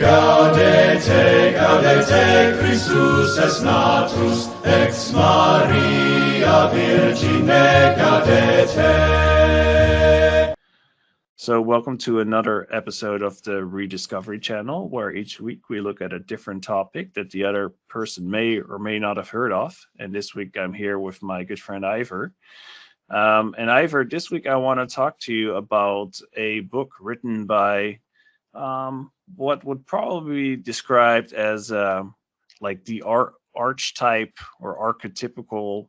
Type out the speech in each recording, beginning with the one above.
Gaudete, gaudete, Christus es natus, ex Maria Virgine gaudete. So welcome to another episode of the Rediscovery channel, where each week we look at a different topic that the other person may or may not have heard of. And this week I'm here with my good friend Ivor. And Ivor, this week I want to talk to you about a book written by what would probably be described as like the archetype or archetypical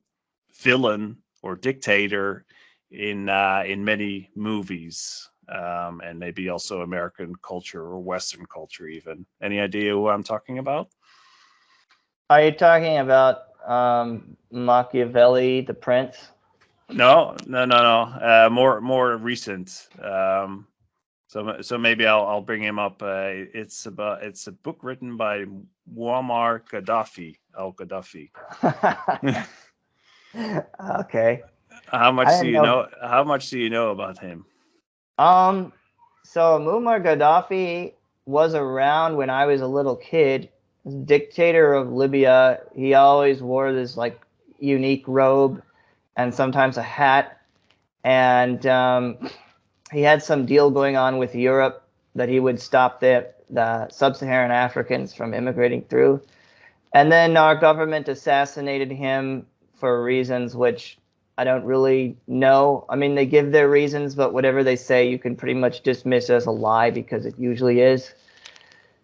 villain or dictator in many movies, and maybe also American culture or Western culture even. Any idea who I'm talking about? Are you talking about Machiavelli, the Prince? No. More recent. So maybe I'll bring him up. It's a book written by Muammar Gaddafi. Al Gaddafi. Okay. How much I do didn't you know. know? How much do you know about him? So Muammar Gaddafi was around when I was a little kid, dictator of Libya. He always wore this like unique robe and sometimes a hat, and he had some deal going on with Europe that he would stop the sub-Saharan Africans from immigrating through. And then our government assassinated him for reasons which I don't really know. I mean, they give their reasons, but whatever they say, you can pretty much dismiss as a lie because it usually is.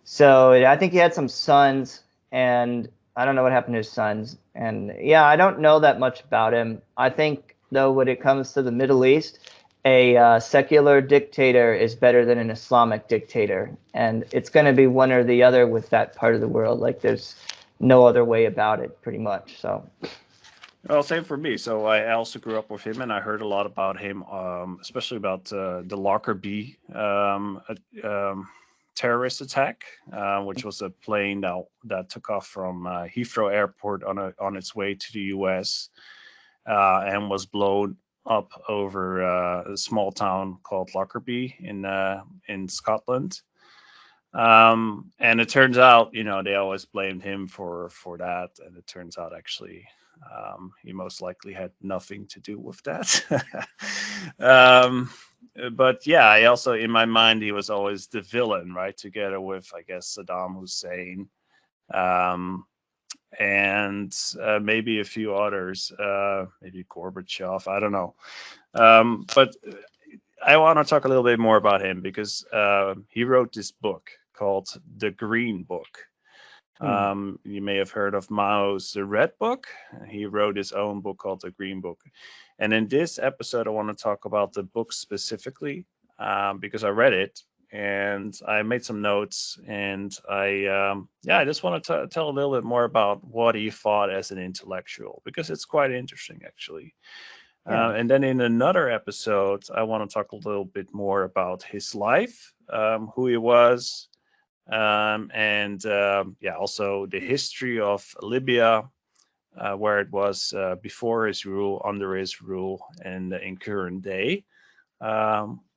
So I think he had some sons, and I don't know what happened to his sons. And yeah, I don't know that much about him. I think, though, when it comes to the Middle East, a secular dictator is better than an Islamic dictator. And it's going to be one or the other with that part of the world. Like, there's no other way about it, pretty much. So. Well, same for me. So I also grew up with him, and I heard a lot about him, especially about the Lockerbie terrorist attack, which was a plane that took off from Heathrow Airport on its way to the U.S. And was blown up over a small town called Lockerbie in Scotland. And it turns out, they always blamed him for that, and it turns out actually he most likely had nothing to do with that. But yeah, I also, in my mind, he was always the villain, right? Together with, I guess, Saddam Hussein, and maybe a few others, maybe Gorbachev, I don't know. But I want to talk a little bit more about him because he wrote this book called The Green Book. You may have heard of Mao's The Red Book. He wrote his own book called The Green Book. And in this episode, I want to talk about the book specifically because I read it and I made some notes. And I just want to tell a little bit more about what he thought as an intellectual, because it's quite interesting, actually. Yeah. And then in another episode, I want to talk a little bit more about his life, who he was, and also the history of Libya, where it was before his rule, under his rule, and in current day.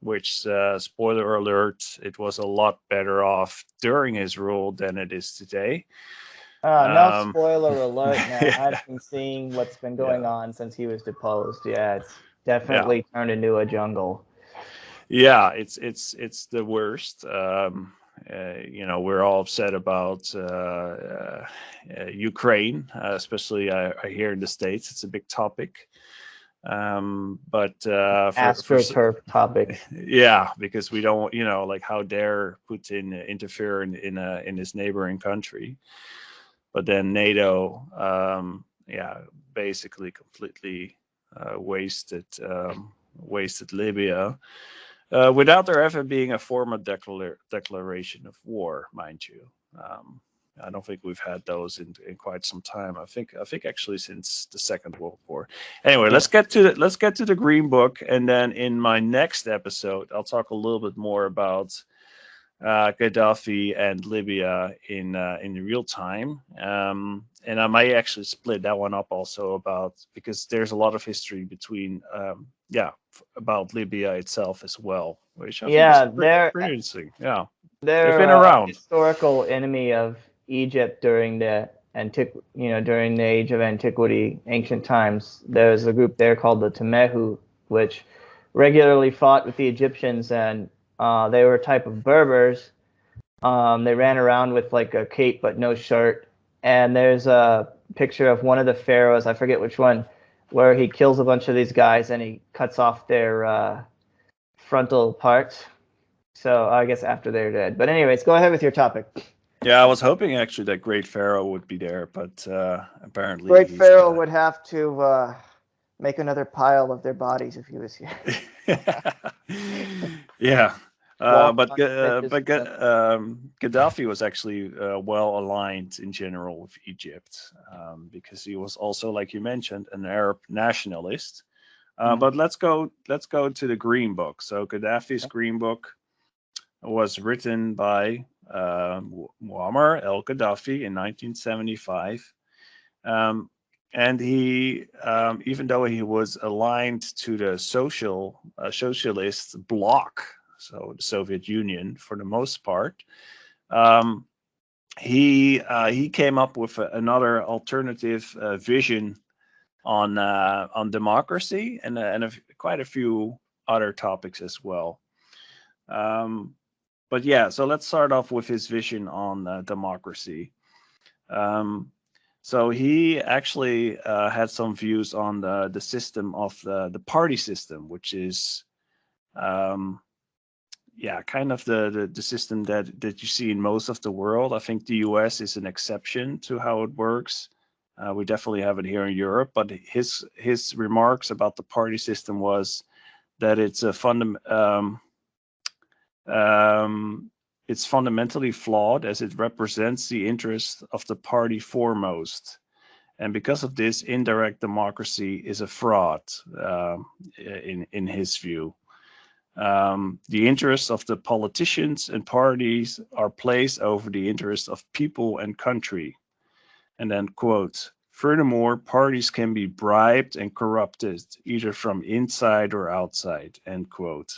Which, spoiler alert, it was a lot better off during his rule than it is today. No Um, spoiler alert, man. yeah, I've been seeing what's been going yeah, on since he was deposed. Yeah, it's yeah. definitely turned into a jungle. Yeah, it's the worst. We're all upset about Ukraine, especially here in the States. It's a big topic. But AstroTurf topic. yeah, because we don't, like, how dare Putin interfere in his neighboring country? But then NATO, basically completely wasted Libya. Without there ever being a formal declaration of war, mind you. I don't think we've had those in quite some time. I think actually since the Second World War. Anyway, Yeah. let's get to the Green Book, and then in my next episode, I'll talk a little bit more about Gaddafi and Libya in real time. And I might actually split that one up also because there's a lot of history between about Libya itself as well, which I think is Yeah, pretty interesting. Yeah. They've They're been a around. historical enemy of Egypt during the during the age of antiquity, ancient times. There's a group there called the Temehu, which regularly fought with the Egyptians, and they were a type of Berbers. They ran around with like a cape but no shirt. And there's a picture of one of the pharaohs, I forget which one, where he kills a bunch of these guys and he cuts off their frontal parts. So I guess after they're dead. But anyways, go ahead with your topic. Yeah, I was hoping actually that Great Pharaoh would be there, but apparently Great he's Pharaoh would have to make another pile of their bodies if he was here. yeah. Walk But on bridges with them. Gaddafi was actually well aligned in general with Egypt, because he was also, like you mentioned, an Arab nationalist. But let's go to the Green Book. So Gaddafi's Green Book was written by Muammar Gaddafi in 1975. And he, even though he was aligned to the socialist bloc, so the Soviet Union for the most part, he came up with another alternative vision on democracy and quite a few other topics as well. But yeah, so let's start off with his vision on democracy. So he actually had some views on the system of the party system, which is kind of the system that you see in most of the world. I think the US is an exception to how it works. We definitely have it here in Europe, but his remarks about the party system was that it's fundamentally flawed as it represents the interest of the party foremost. And because of this, indirect democracy is a fraud, in his view. The interests of the politicians and parties are placed over the interests of people and country. And then, quote, furthermore, parties can be bribed and corrupted, either from inside or outside, end quote.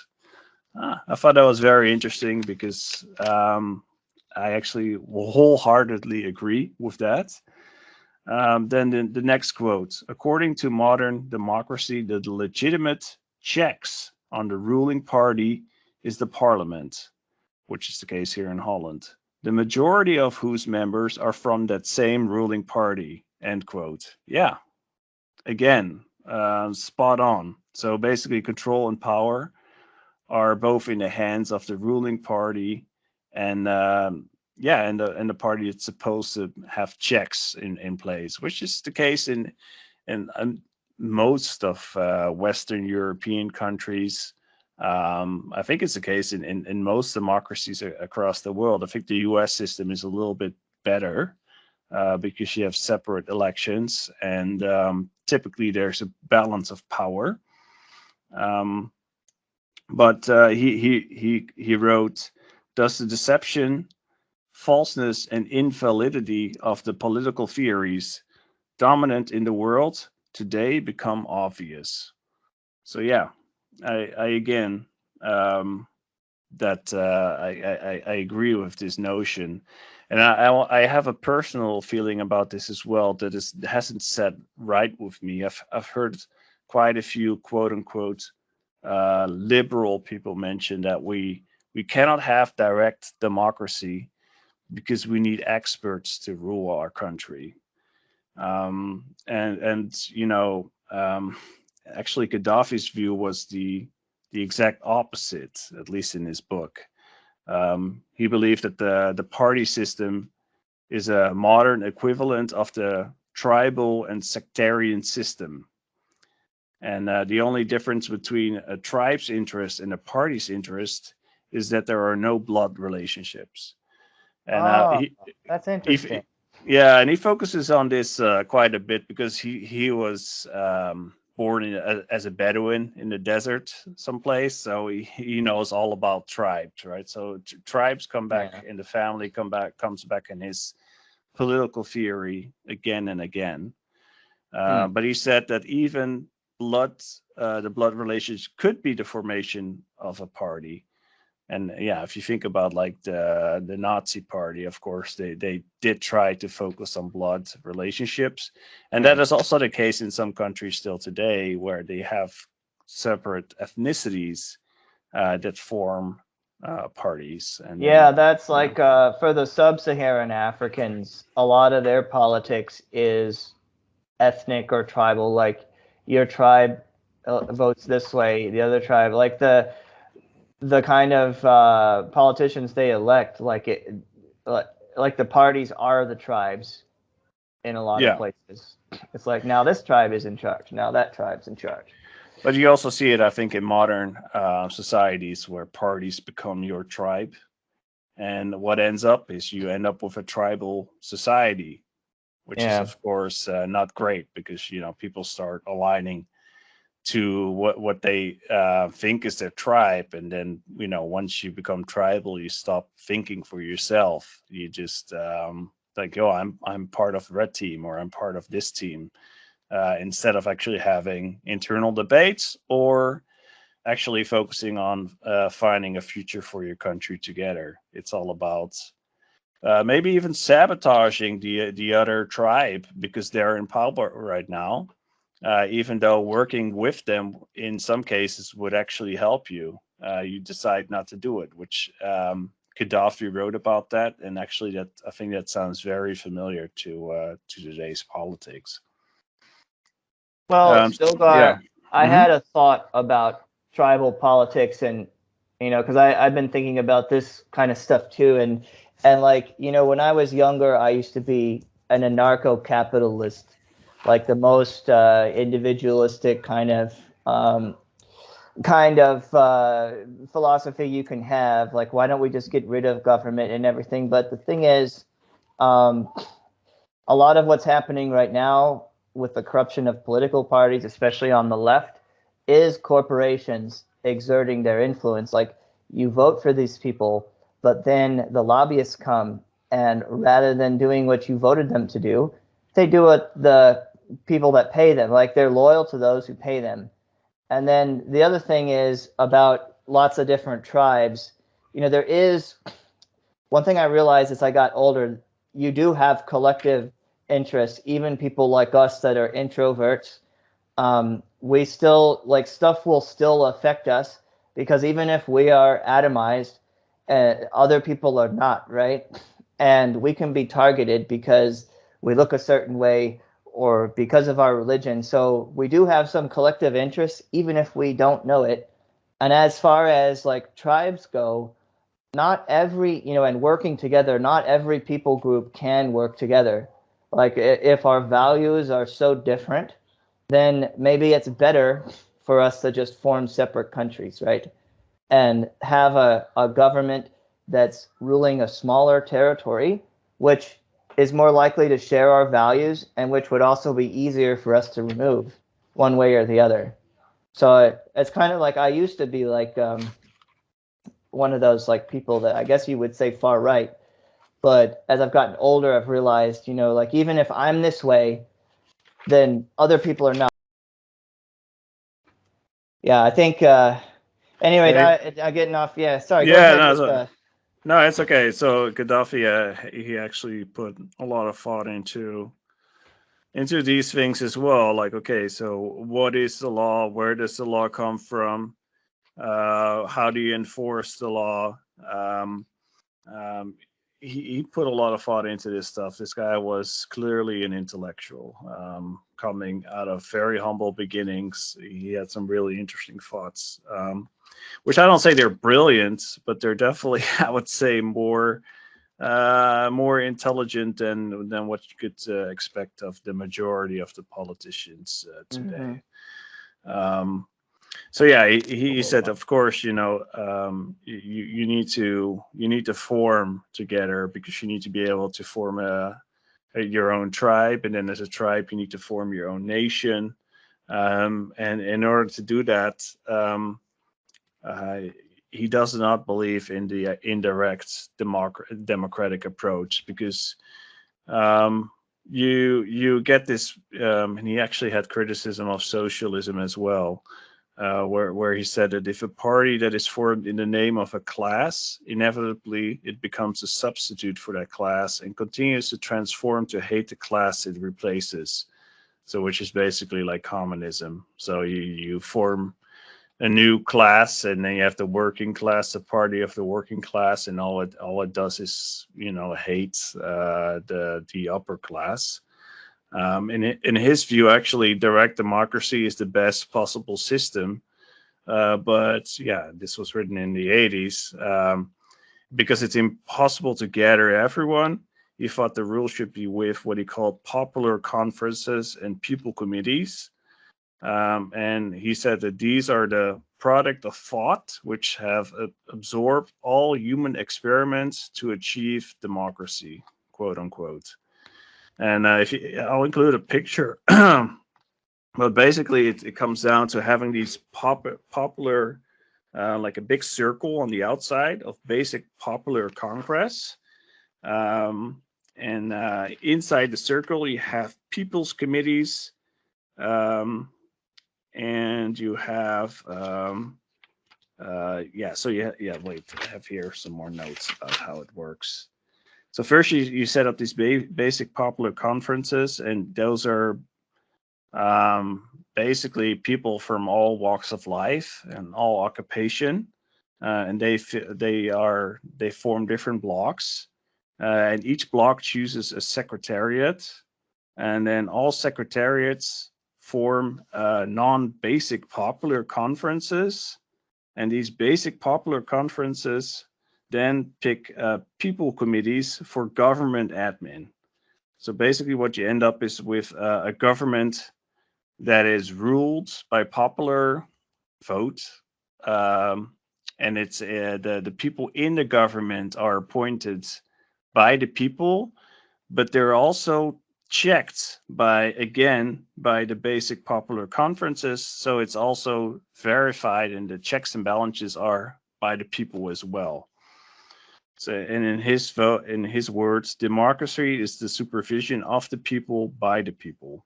I thought that was very interesting because I actually wholeheartedly agree with that. Then the next quote, according to modern democracy, the legitimate checks on the ruling party is the parliament, which is the case here in Holland, the majority of whose members are from that same ruling party, end quote. Yeah, again, spot on. So basically, control and power are both in the hands of the ruling party, and and the party that's supposed to have checks in place, which is the case in most of Western European countries. I think it's the case in most democracies across the world. I think the U.S. system is a little bit better because you have separate elections, and typically there's a balance of power. Um, but he wrote, "Does the deception, falseness, and invalidity of the political theories dominant in the world today become obvious?" So yeah, I again that I agree with this notion, and I have a personal feeling about this as well that hasn't set right with me. I've heard quite a few quote unquote liberal people mention that we cannot have direct democracy because we need experts to rule our country. And actually Gaddafi's view was the exact opposite, at least in his book. He believed that the party system is a modern equivalent of the tribal and sectarian system. And the only difference between a tribe's interest and a party's interest is that there are no blood relationships. And Oh, that's he interesting. yeah, and he focuses on this quite a bit because he was born as a Bedouin in the desert someplace, so he knows all about tribes, right? So tribes come back Yeah. in the family, comes back in his political theory again and again. But he said that even the blood relations could be the formation of a party, And yeah, if you think about like the Nazi Party, of course, they did try to focus on blood relationships, and that is also the case in some countries still today, where they have separate ethnicities that form parties, and Yeah, then that's you know, like for the sub-Saharan Africans, a lot of their politics is ethnic or tribal. Like your tribe votes this way, the other tribe, like the kind of politicians they elect, like the parties are the tribes in a lot of yeah. places. It's like now this tribe is in charge, now that tribe's in charge. But you also see it, I think, in modern societies where parties become your tribe, and what ends up is you end up with a tribal society, which is Yeah. of course not great, because you know people start aligning to what they think is their tribe, and then you know once you become tribal, you stop thinking for yourself. You just like, oh, I'm part of the red team, or I'm part of this team, instead of actually having internal debates, or actually focusing on finding a future for your country together. It's all about maybe even sabotaging the other tribe because they're in power right now. Even though working with them in some cases would actually help you, you decide not to do it. Which Gaddafi wrote about that, and actually, that I think that sounds very familiar to today's politics. Well, Um, yeah. I Hmm. had a thought about tribal politics, and because I've been thinking about this kind of stuff too, and like when I was younger, I used to be an anarcho-capitalist, like the most individualistic um, kind of philosophy you can have. Like, why don't we just get rid of government and everything? But the thing is, um, a lot of what's happening right now with the corruption of political parties, especially on the left, is corporations exerting their influence. Like you vote for these people, but then the lobbyists come, and rather than doing what you voted them to do, they do what the people that pay them. Like they're loyal to those who pay them. And then the other thing is about lots of different tribes. There is one thing I realized as I got older, you do have collective interests, even people like us that are introverts. We still, like, stuff will still affect us because even if we are atomized, other people are not, right? And we can be targeted because we look a certain way or because of our religion. So we do have some collective interests, even if we don't know it. And as far as like tribes go, not every and working together, not every people group can work together. Like if our values are so different, then maybe it's better for us to just form separate countries, right? And have a government that's ruling a smaller territory, which is more likely to share our values and which would also be easier for us to remove one way or the other. So it's kind of like I used to be like one of those like people that I guess you would say far right. But as I've gotten older, I've realized, like even if I'm this way, then other people are not. Yeah, I think. Anyway, Yeah. I'm getting off. Yeah, sorry. Go Yeah. ahead No. with So, no, it's okay. So Gaddafi, he actually put a lot of thought into these things as well. Like, okay, so what is the law? Where does the law come from? How do you enforce the law? Um, um, he put a lot of thought into this stuff. This guy was clearly an intellectual, coming out of very humble beginnings. He had some really interesting thoughts, which I don't say they're brilliant, but they're definitely, I would say, more intelligent than what you could expect of the majority of the politicians mm-hmm. today. Um, so yeah, he said, of course, you need to form together, because you need to be able to form your own tribe, and then as a tribe, you need to form your own nation. And in order to do that, uh, he does not believe in the indirect democratic approach, because um, you get this, and he actually had criticism of socialism as well. where he said that if a party that is formed in the name of a class, inevitably it becomes a substitute for that class and continues to transform to hate the class it replaces. So, which is basically like communism. So you form a new class, and then you have the working class, the party of the working class, and all it does is hate the upper class. In his view, actually, direct democracy is the best possible system. But yeah, this was written in the 80s. Because it's impossible to gather everyone, he thought the rule should be with what he called popular conferences and people committees. And he said that these are the product of thought, which have absorbed all human experiments to achieve democracy, quote unquote. And I'll include a picture. But basically, it comes down to having these popular, like a big circle on the outside of basic popular Congress. And inside the circle, you have people's committees, and you have, wait, I have here some more notes about how it works. So first, you set up these basic popular conferences, and those are basically people from all walks of life and all occupation, and they form different blocks, and each block chooses a secretariat, and then all secretariats form non-basic popular conferences, and these basic popular conferences then pick people committees for government admin. So basically, what you end up is with a government that is ruled by popular vote, and it's the people in the government are appointed by the people, but they're also checked by the basic popular conferences. So it's also verified, and the checks and balances are by the people as well. So, and in his words, democracy is the supervision of the people by the people.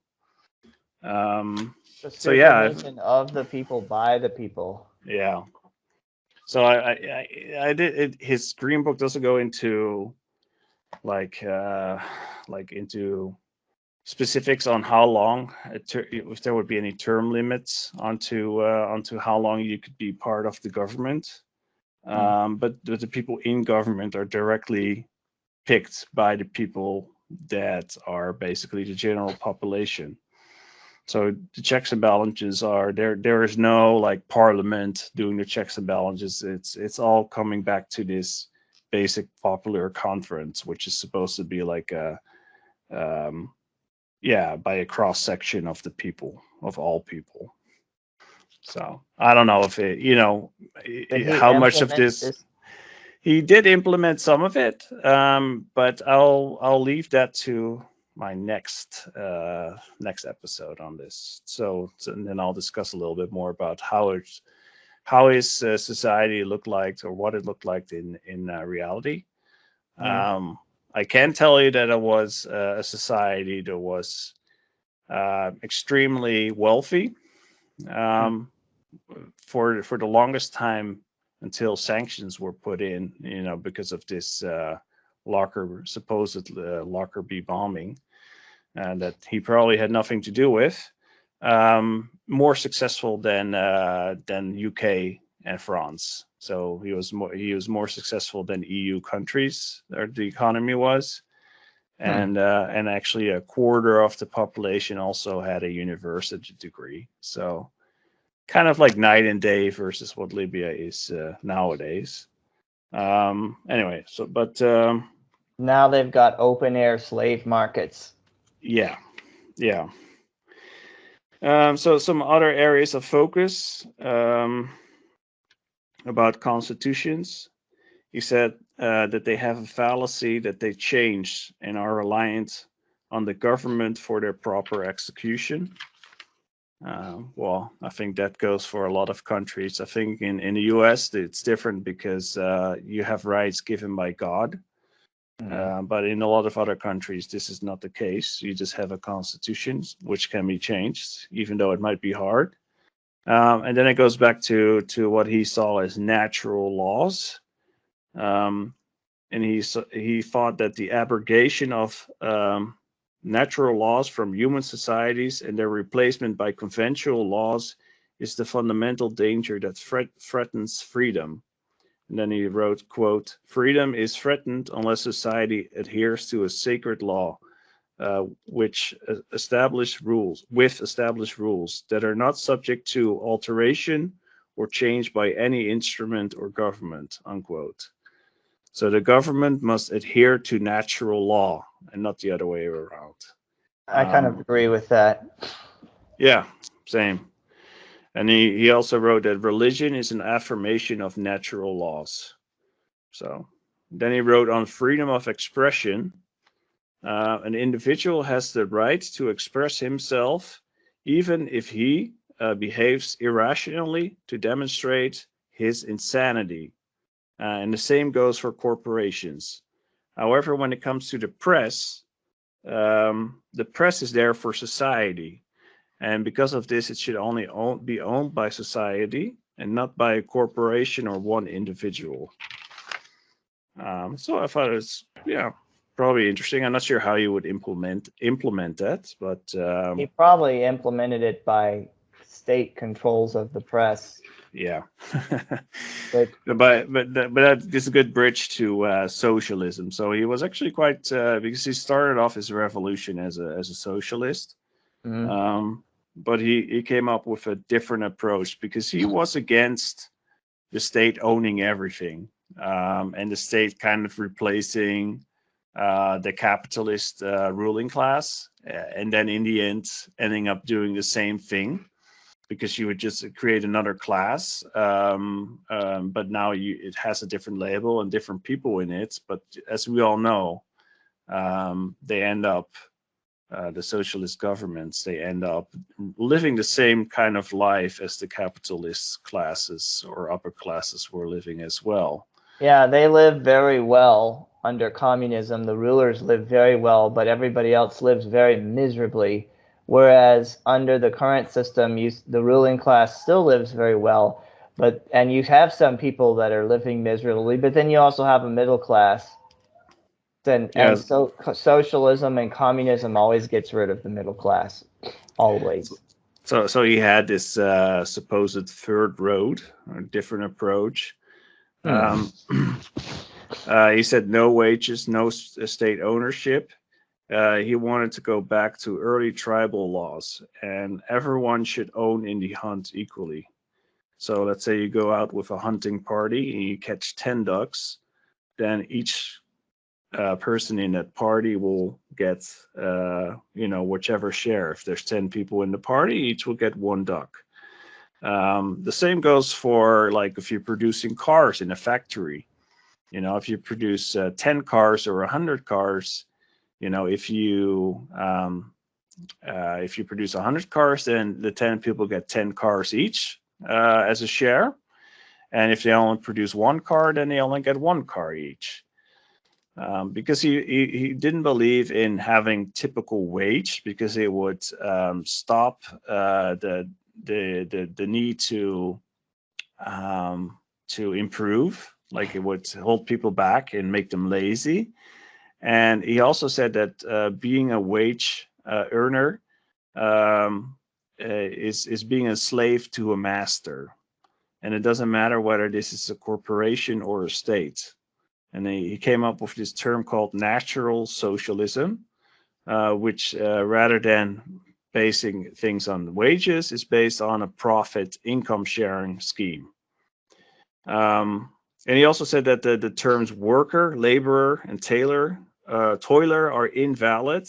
The So yeah, supervision of the people by the people. yeah. So I did it. His green book doesn't go into like into specifics on how long if there would be any term limits onto how long you could be part of the government. But the people in government are directly picked by the people that are basically the general population. So the checks and balances are there. There is no like parliament doing the checks and balances. It's all coming back to this basic popular conference, which is supposed to be like a by a cross section of the people, of all people. So I don't know if Did he how much of implement this this? he did implement some of it, but I'll leave that to my next episode on this. And then I'll discuss a little bit more about how his society looked like, or what it looked like in reality. I can tell you that it was a society that was extremely wealthy for the longest time, until sanctions were put in, because of this supposed Lockerbie bombing, and that he probably had nothing to do with. More successful than UK and France. So he was more successful than EU countries, or the economy was. And actually a quarter of the population also had a university degree. So kind of like night and day versus what Libya is nowadays. Anyway, Now they've got open air slave markets. yeah. So some other areas of focus about constitutions. He said that they have a fallacy that they change and are reliant on the government for their proper execution. Well, I think that goes for a lot of countries. I think in the US, it's different because you have rights given by God. But in a lot of other countries, this is not the case. You just have a constitution, which can be changed, even though it might be hard. And then it goes back to what he saw as natural laws. Um, and he thought that the abrogation of natural laws from human societies and their replacement by conventional laws is the fundamental danger that threatens freedom. And then he wrote, quote, "Freedom is threatened unless society adheres to a sacred law, which established rules that are not subject to alteration or change by any instrument or government," unquote. So the government must adhere to natural law and not the other way around. I kind of Um, agree with that. yeah, same. And he also wrote that religion is an affirmation of natural laws. So then he wrote on freedom of expression. An individual has the right to express himself, even if he behaves irrationally to demonstrate his insanity. And the same goes for corporations. However, when it comes to the press is there for society. And because of this, it should only be owned by society and not by a corporation or one individual. So I thought it was, yeah, probably interesting. I'm not sure how you would implement that, but He probably implemented it by state controls of the press. yeah. But but that is a good bridge to socialism. So he was actually quite because he started off his revolution as a socialist. mm, But he came up with a different approach because he was against the state owning everything, and the state kind of replacing the capitalist ruling class, and then in the end ending up doing the same thing because you would just create another class, but now it has a different label and different people in it. But as we all know, they end up the socialist governments, they end up living the same kind of life as the capitalist classes or upper classes were living as well. yeah, they live very well under communism. The rulers live very well, but everybody else lives very miserably. Whereas under the current system, the ruling class still lives very well, and you have some people that are living miserably, but then you also have a middle class. And Yeah. so socialism and communism always gets rid of the middle class, always. So he had this supposed third road, a different approach. Hmm. Um, he said no wages, no state ownership. He wanted to go back to early tribal laws, and everyone should own in the hunt equally. So let's say you go out with a hunting party and you catch 10 ducks, then each person in that party will get, whichever share. If there's 10 people in the party, each will get one duck. The same goes for like if you're producing cars in a factory. If you produce 10 cars or 100 cars, if you produce 100 cars, then the 10 people get 10 cars each as a share. And if they only produce one car, then they only get one car each. Because he didn't believe in having typical wage because it would stop the need to improve. Like it would hold people back and make them lazy. And he also said that being a wage earner is being a slave to a master, and it doesn't matter whether this is a corporation or a state. And he came up with this term called natural socialism, which rather than basing things on wages, is based on a profit income sharing scheme. And he also said that the terms worker, laborer, and toiler are invalid.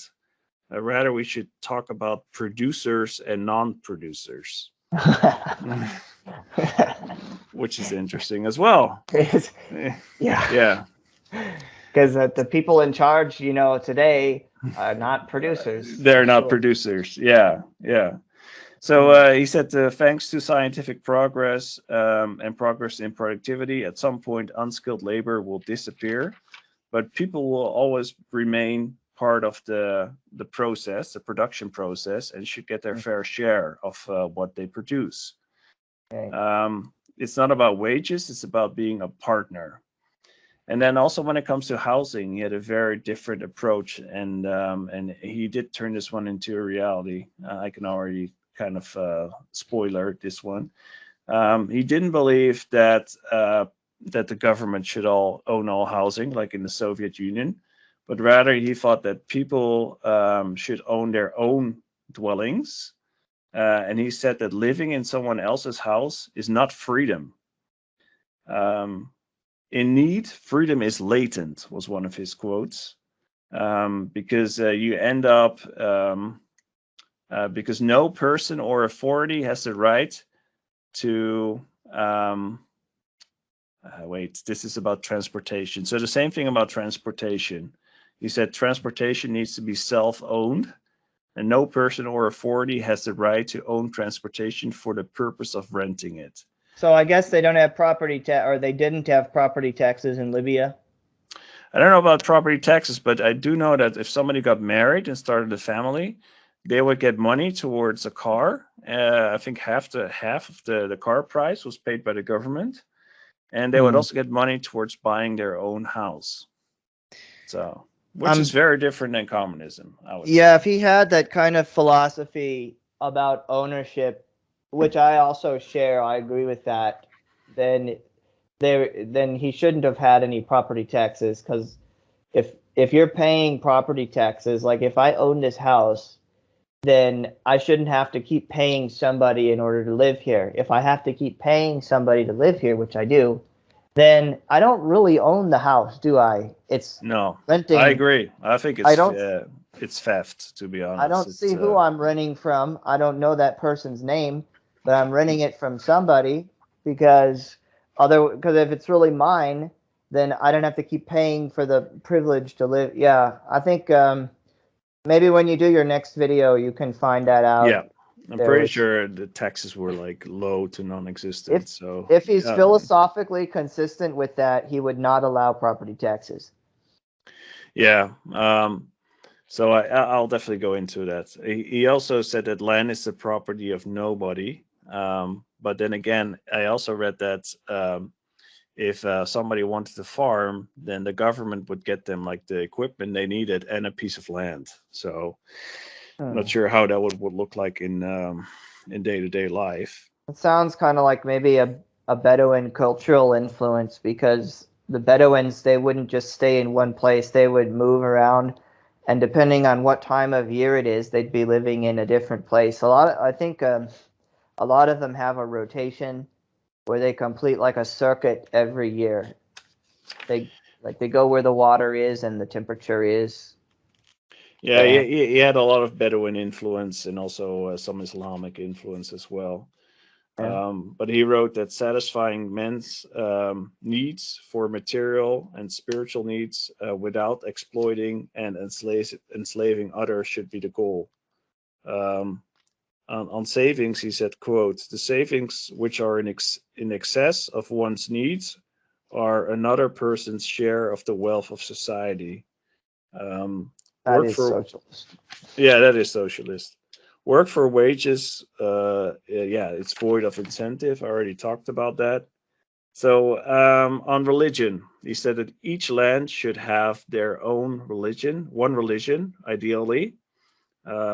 Rather, we should talk about producers and non-producers, which is interesting as well. Yeah, Yeah, because the people in charge, today are not producers, they're for not sure. producers. Yeah, yeah. So he said, thanks to scientific progress and progress in productivity, at some point unskilled labor will disappear, but people will always remain part of the process, the production process, and should get their fair share of what they produce. Okay. It's not about wages, it's about being a partner. And then also when it comes to housing, he had a very different approach, and he did turn this one into a reality. I can already kind of spoiler this one. He didn't believe that the government should all own all housing, like in the Soviet Union, but rather he thought that people should own their own dwellings. And he said that living in someone else's house is not freedom. Um, in need, freedom is latent, was one of his quotes. Because you end up, because no person or authority has the right to, wait, this is about transportation. So the same thing about transportation. He said transportation needs to be self owned, and no person or authority has the right to own transportation for the purpose of renting it. So I guess they don't have property tax, or they didn't have property taxes in Libya. I don't know about property taxes, but I do know that if somebody got married and started a family, they would get money towards a car. I think half of the car price was paid by the government, and they would also get money towards buying their own house. So, which is very different than communism, I would Yeah, say. if he had that kind of philosophy about ownership, which I also share, I agree with that, then then he shouldn't have had any property taxes, because if you're paying property taxes, like if I own this house, then I shouldn't have to keep paying somebody in order to live here. If I have to keep paying somebody to live here, which I do, then I don't really own the house, do I? It's No, I renting. agree. I think I don't it's theft, to be I honest. don't see It's who I'm renting from. I don't know that person's name, but I'm renting it from somebody, because because if it's really mine, then I don't have to keep paying for the privilege to live. Yeah, I think maybe when you do your next video, you can find that yeah. out. I'm There pretty was sure the taxes were like low to if non-existent. So if he's yeah, philosophically consistent with that, he would not allow property taxes. yeah. So I'll definitely go into that. He also said that land is the property of nobody. But then again, I also read that if somebody wanted to farm, then the government would get them like the equipment they needed and a piece of land. So I'm Hmm. not sure how that would look like in day-to-day life. It sounds kind of like maybe a Bedouin cultural influence, because the Bedouins, they wouldn't just stay in one place, they would move around, and depending on what time of year it is, they'd be living in a different place. I think a lot of them have a rotation where they complete like a circuit every year. They they go where the water is and the temperature is. Yeah, Yeah. he had a lot of Bedouin influence and also some Islamic influence as well. Yeah. But he wrote that satisfying men's needs for material and spiritual needs without exploiting and enslaving others should be the goal. Um, on savings, he said, "quote The savings which are in excess of one's needs are another person's share of the wealth of society. Um, That work is for socialist. Yeah, that is socialist. Work for wages. Yeah, it's void of incentive. I already talked about that. So on religion, he said that each land should have their own religion, one religion, ideally,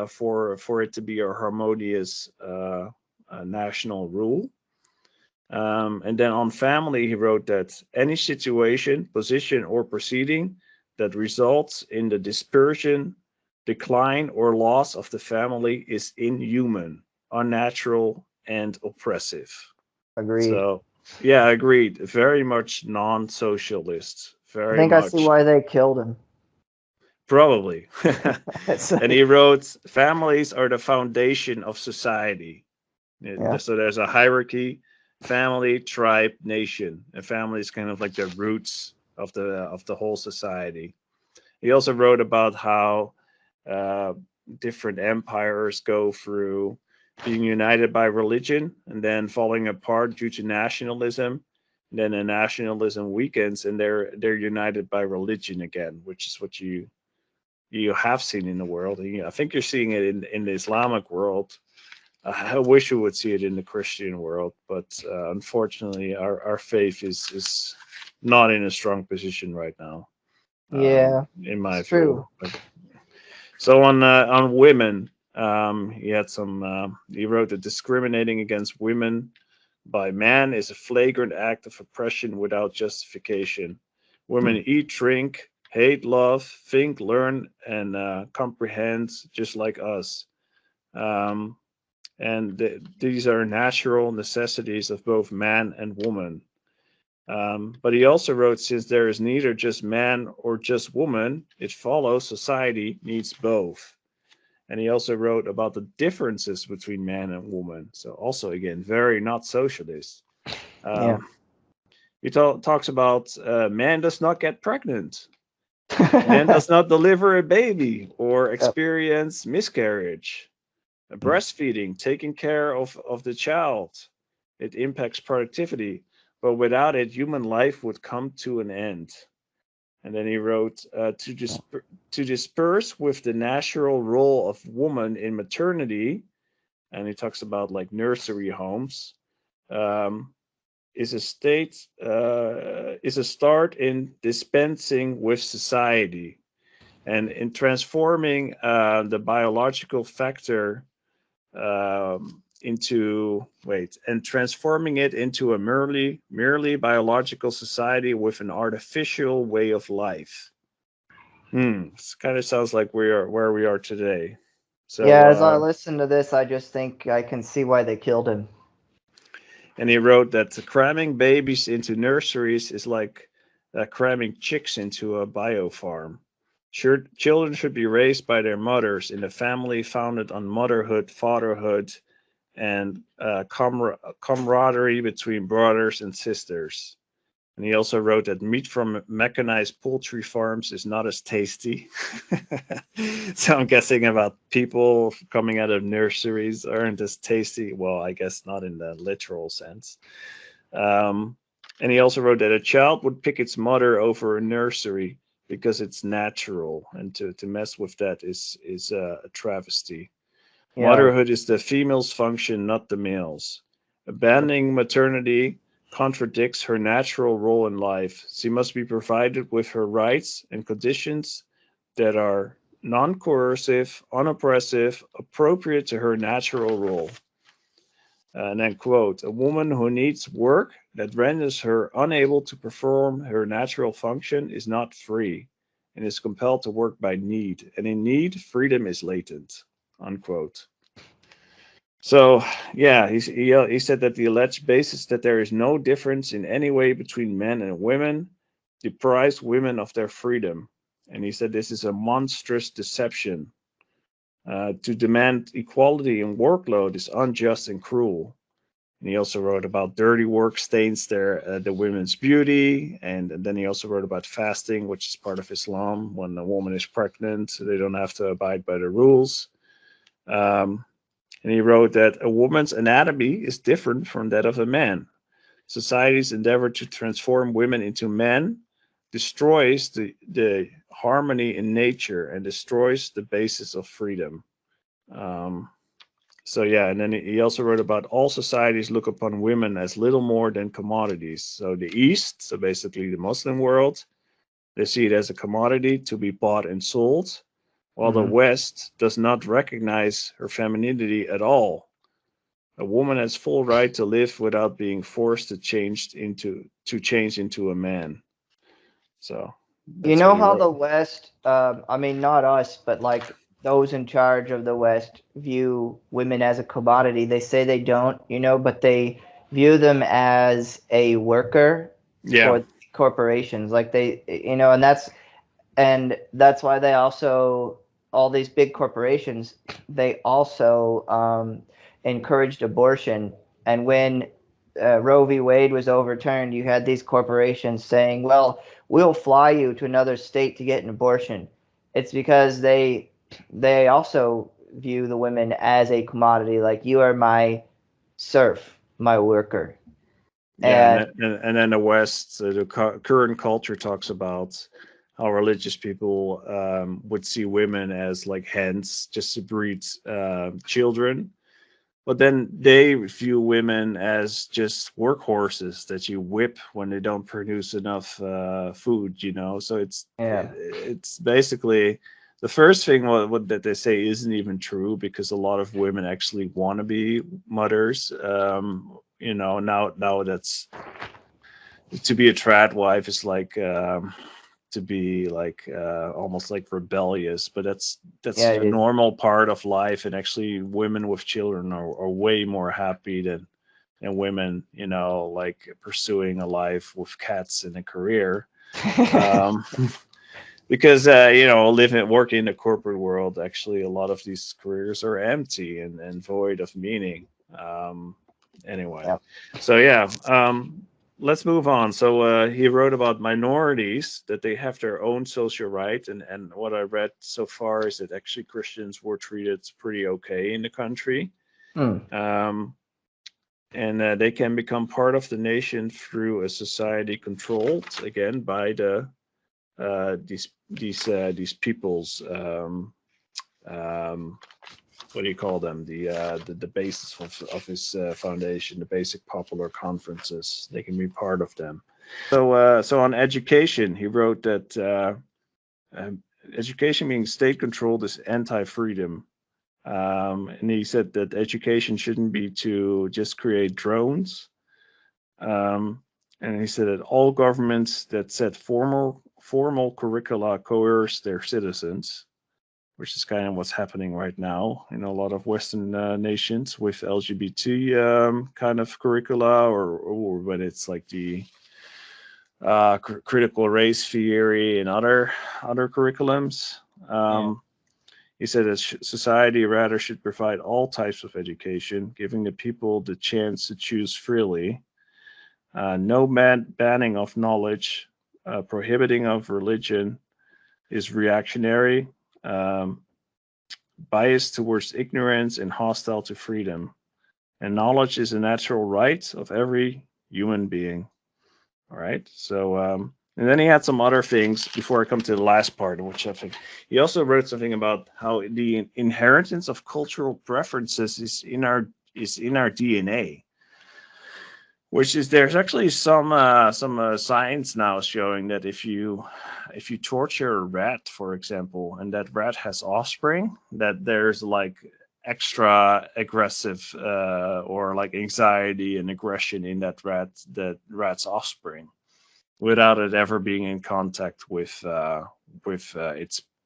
for it to be a harmonious national rule. And then on family, he wrote that any situation, position, or proceeding that results in the dispersion, decline, or loss of the family is inhuman, unnatural, and oppressive. Agreed. So, yeah, agreed. Very much non socialist. I Very think I see much, why they killed him. probably. It's And he like, wrote, families are the foundation of society. yeah. So there's a hierarchy: family, tribe, nation. And family is kind of like the roots of the whole society. He also wrote about how uh, different empires go through being united by religion and then falling apart due to nationalism. And then the nationalism weakens and they're united by religion again, which is what you have seen in the world. And I think you're seeing it in the Islamic world. I wish we would see it in the Christian world, but unfortunately, our faith is not in a strong position right now, Yeah, in my it's view. true. But, so on women, he had some. He wrote that discriminating against women by man is a flagrant act of oppression without justification. Women eat, drink, hate, love, think, learn, and comprehend just like us. Um, and these are natural necessities of both man and woman. But he also wrote, since there is neither just man or just woman, it follows society needs both. And he also wrote about the differences between man and woman. So also again, very not socialist. Yeah. Um, he talks about man does not get pregnant, man does not deliver a baby or Yep. experience miscarriage. Breastfeeding, taking care of the child, it impacts productivity, but without it, human life would come to an end. And then he wrote to disperse with the natural role of woman in maternity, and he talks about like nursery homes. Um, is a state is a start in dispensing with society and in transforming the biological factor into wait and transforming it into a merely biological society with an artificial way of life. It kind of sounds like we are where we are today. So Yeah, as I listen to this, I just think I can see why they killed him. and he wrote that cramming babies into nurseries is like cramming chicks into a bio farm. Sure, children should be raised by their mothers in a family founded on motherhood, fatherhood, and camaraderie between brothers and sisters. And he also wrote that meat from mechanized poultry farms is not as tasty. So I'm guessing about people coming out of nurseries aren't as tasty. Well, I guess not in the literal sense. Um, and he also wrote that a child would pick its mother over a nursery because it's natural, and to mess with that is a travesty. Yeah. Motherhood is the female's function, not the male's. Abandoning maternity contradicts her natural role in life. She must be provided with her rights and conditions that are non coercive, unoppressive, appropriate to her natural role. And then, quote, a woman who needs work that renders her unable to perform her natural function is not free and is compelled to work by need. And in need, freedom is latent, unquote. So, yeah, he said that the alleged basis that there is no difference in any way between men and women deprives women of their freedom. And he said this is a monstrous deception. To demand equality in workload is unjust and cruel. And he also wrote about dirty work stains the women's beauty. And then he also wrote about fasting, which is part of Islam. When a woman is pregnant, they don't have to abide by the rules. Um, and he wrote that a woman's anatomy is different from that of a man. Society's endeavor to transform women into men destroys the harmony in nature and destroys the basis of freedom. Um, so, yeah, and then he also wrote about all societies look upon women as little more than commodities. So, the East, so basically the Muslim world, they see it as a commodity to be bought and sold, while the Mhm. West does not recognize her femininity at all. A woman has full right to live without being forced to change into a man. So You that's what know he how wrote. the West, I mean, not us, but like those in charge of the West view women as a commodity. They say they don't, but they view them as a worker Yeah, for corporations. Like and that's why they also, all these big corporations, they also encouraged abortion. And when Roe v. Wade was overturned, you had these corporations saying, well, we'll fly you to another state to get an abortion. It's because they also view the women as a commodity, like you are my serf, my worker. yeah, And and then the West, current culture talks about how religious people would see women as like hens, just to breed children. but then they view women as just workhorses that you whip when they don't produce enough food, so Yeah. it's basically the first thing what that they say isn't even true, because a lot of women actually want to be mothers. Now that's to be a trad wife is like to be like almost like rebellious, but that's Yeah, a it is. normal part of life. And actually women with children are way more happy than women, like pursuing a life with cats and a career. um, because living working in the corporate world, actually a lot of these careers are empty and void of meaning. Anyway, Yep. so yeah, let's move on. So he wrote about minorities, that they have their own social rights, and what I read so far is that actually Christians were treated pretty okay in the country. Hmm. um, and they can become part of the nation through a society controlled again by these peoples. Um, what do you call them? The basis of his foundation, the basic popular conferences. They can be part of them. So on education, he wrote that um, education being state controlled is anti-freedom. And he said that education shouldn't be to just create drones. Um, and he said that all governments that set formal curricula coerce their citizens, which is kind of what's happening right now in a lot of Western nations with LGBT kind of curricula, or when it's like the critical race theory and other curriculums. Yeah. He said that society rather should provide all types of education, giving the people the chance to choose freely. No banning of knowledge, prohibiting of religion is reactionary, um, biased towards ignorance, and hostile to freedom. And knowledge is a natural right of every human being. All right. So, and then he had some other things before I come to the last part, which I think he also wrote something about how the inheritance of cultural preferences is in our DNA. Which is there's actually some science now showing that if you torture a rat, for example, and that rat has offspring, that there's like extra aggressive or like anxiety and aggression in that rat's offspring, without it ever being in contact with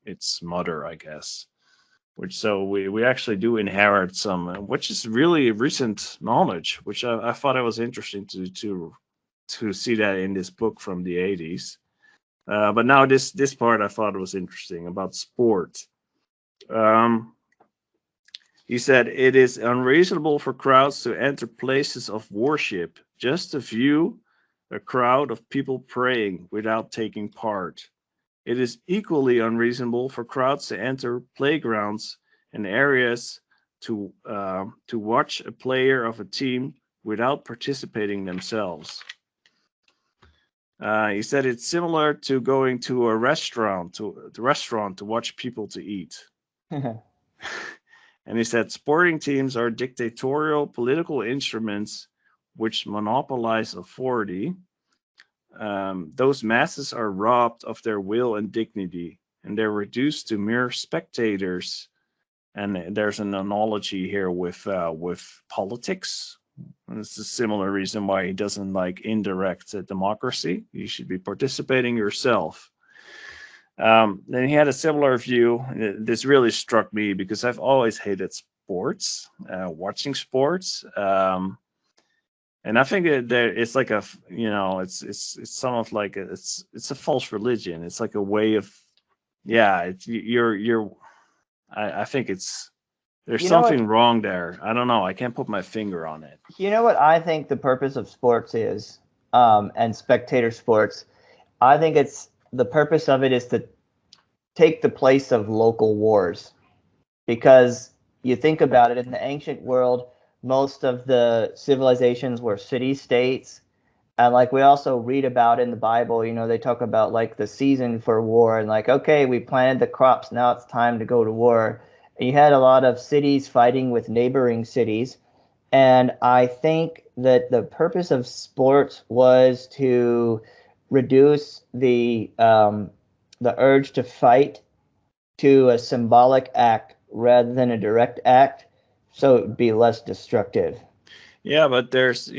its mother, I guess. Which so we actually do inherit some, which is really recent knowledge, which I thought it was interesting to see that in this book from the 80s. But now this part I thought was interesting about sport. Um, he said it is unreasonable for crowds to enter places of worship just to view a crowd of people praying without taking part. It is equally unreasonable for crowds to enter playgrounds and areas to watch a player of a team without participating themselves. He said it's similar to going to a restaurant to the restaurant to watch people to eat. And he said sporting teams are dictatorial political instruments which monopolize authority. Those masses are robbed of their will and dignity, and they're reduced to mere spectators. And there's an analogy here with politics. And it's a similar reason why he doesn't like indirect democracy. You should be participating yourself. Then he had a similar view. This really struck me because I've always hated sports, watching sports. And I think that it's like it's some of like it's a false religion. It's like a way of, yeah. You're. I think there's You know what? something wrong there. I don't know. I can't put my finger on it. You know what I think the purpose of sports is, and spectator sports. I think it's the purpose of it is to take the place of local wars, because you think about it, in the ancient world, most of the civilizations were city states. And like we also read about in the Bible, they talk about like the season for war, and like, okay, we planted the crops, now it's time to go to war. And you had a lot of cities fighting with neighboring cities. And I think that the purpose of sports was to reduce the urge to fight to a symbolic act rather than a direct act, so it would be less destructive. Yeah, but there's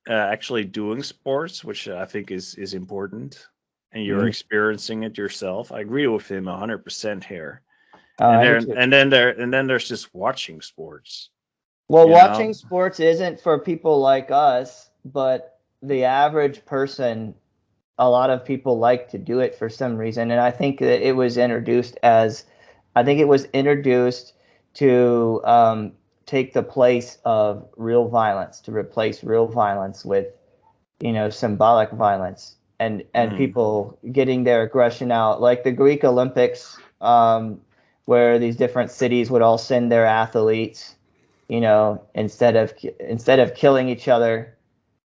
actually doing sports, which I think is important, and you're Mm. experiencing it yourself. I agree with him 100% here. Oh, And I do then too. there's just watching sports. Well, You know, watching sports isn't for people like us, but the average person, a lot of people like to do it for some reason. And I think it was introduced to take the place of real violence, to replace real violence with, symbolic violence and mm, people getting their aggression out, like the Greek Olympics, where these different cities would all send their athletes, instead of killing each other.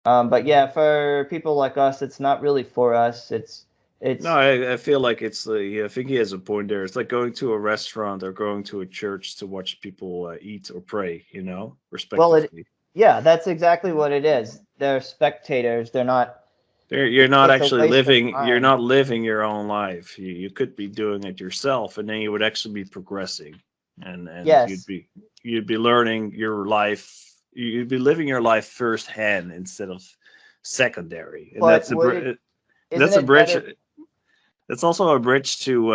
But yeah, for people like us, it's not really for us. no, It's I feel like it's I think he has a point there. It's like going to a restaurant or going to a church to watch people eat or pray. well, Respectively. yeah, that's exactly what it is. They're spectators. They're not. You're not It's a actually waste of living. You're time. not living your own life. You could be doing it yourself, and then you would actually be progressing, and Yes, you'd be learning your life. You'd be living your life firsthand instead of secondary, and but isn't that's a it bridge. better? It's also a bridge to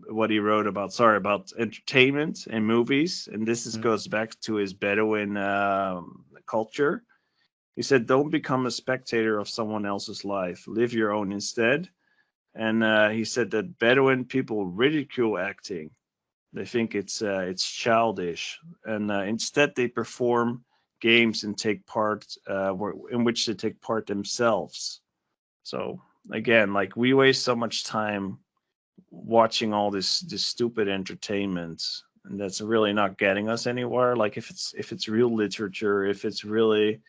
what he wrote about. Sorry, about entertainment and movies, and goes back to his Bedouin culture. He said, "Don't become a spectator of someone else's life. Live your own instead." And he said that Bedouin people ridicule acting. They think it's childish, and instead they perform games and take part in which they take part themselves. So again, like we waste so much time watching all this stupid entertainment, and that's really not getting us anywhere. Like if it's real literature, if it's really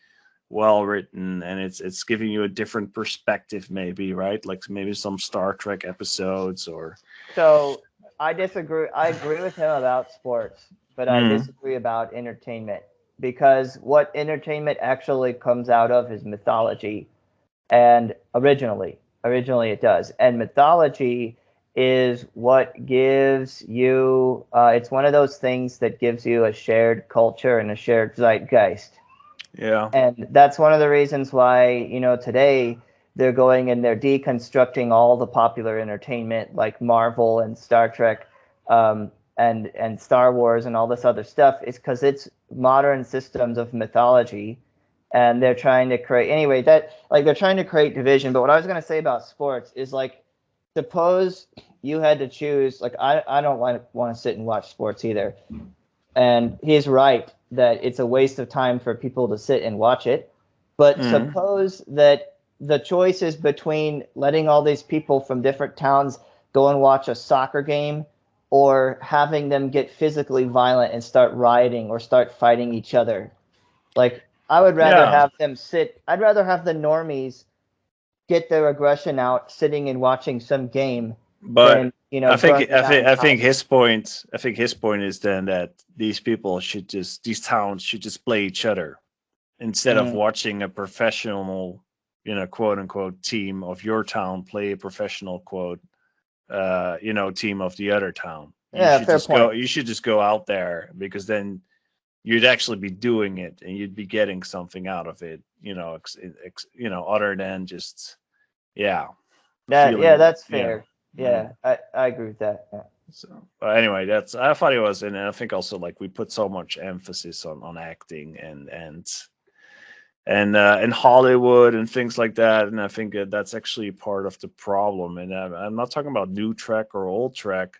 well written, and it's giving you a different perspective, maybe, right? Like maybe some Star Trek episodes or So I disagree. I agree with him about sports, but I mm, disagree about entertainment, because what entertainment actually comes out of is mythology. And originally it does. And mythology is what gives you, it's one of those things that gives you a shared culture and a shared zeitgeist. yeah, And that's one of the reasons why, today they're going and they're deconstructing all the popular entertainment like Marvel and Star Trek, and Star Wars and all this other stuff, is because it's modern systems of mythology, and they're trying to create, anyway, that, like, they're trying to create division. But what I was going to say about sports is, like, suppose you had to choose, like, I don't want to sit and watch sports either, and he's right that it's a waste of time for people to sit and watch it. But mm, suppose that the choice is between letting all these people from different towns go and watch a soccer game, or having them get physically violent and start rioting or start fighting each other. Like, I would rather yeah. have them sit, I'd rather have the normies get their aggression out sitting and watching some game But than, burning down houses. I think his point is then that these towns should just play each other instead of Mm. watching a professional, quote unquote, team of your town play a professional quote team of the other town. Yeah, fair point. You should just go out there, because then you'd actually be doing it and you'd be getting something out of it, other than just, yeah, Yeah, feeling, that's yeah. fair. Mm. Yeah, I agree with that. Yeah. So, but anyway, I thought it was, and I think also like we put so much emphasis on acting and Hollywood and things like that, and I think that's actually part of the problem. And I'm not talking about new track or old track.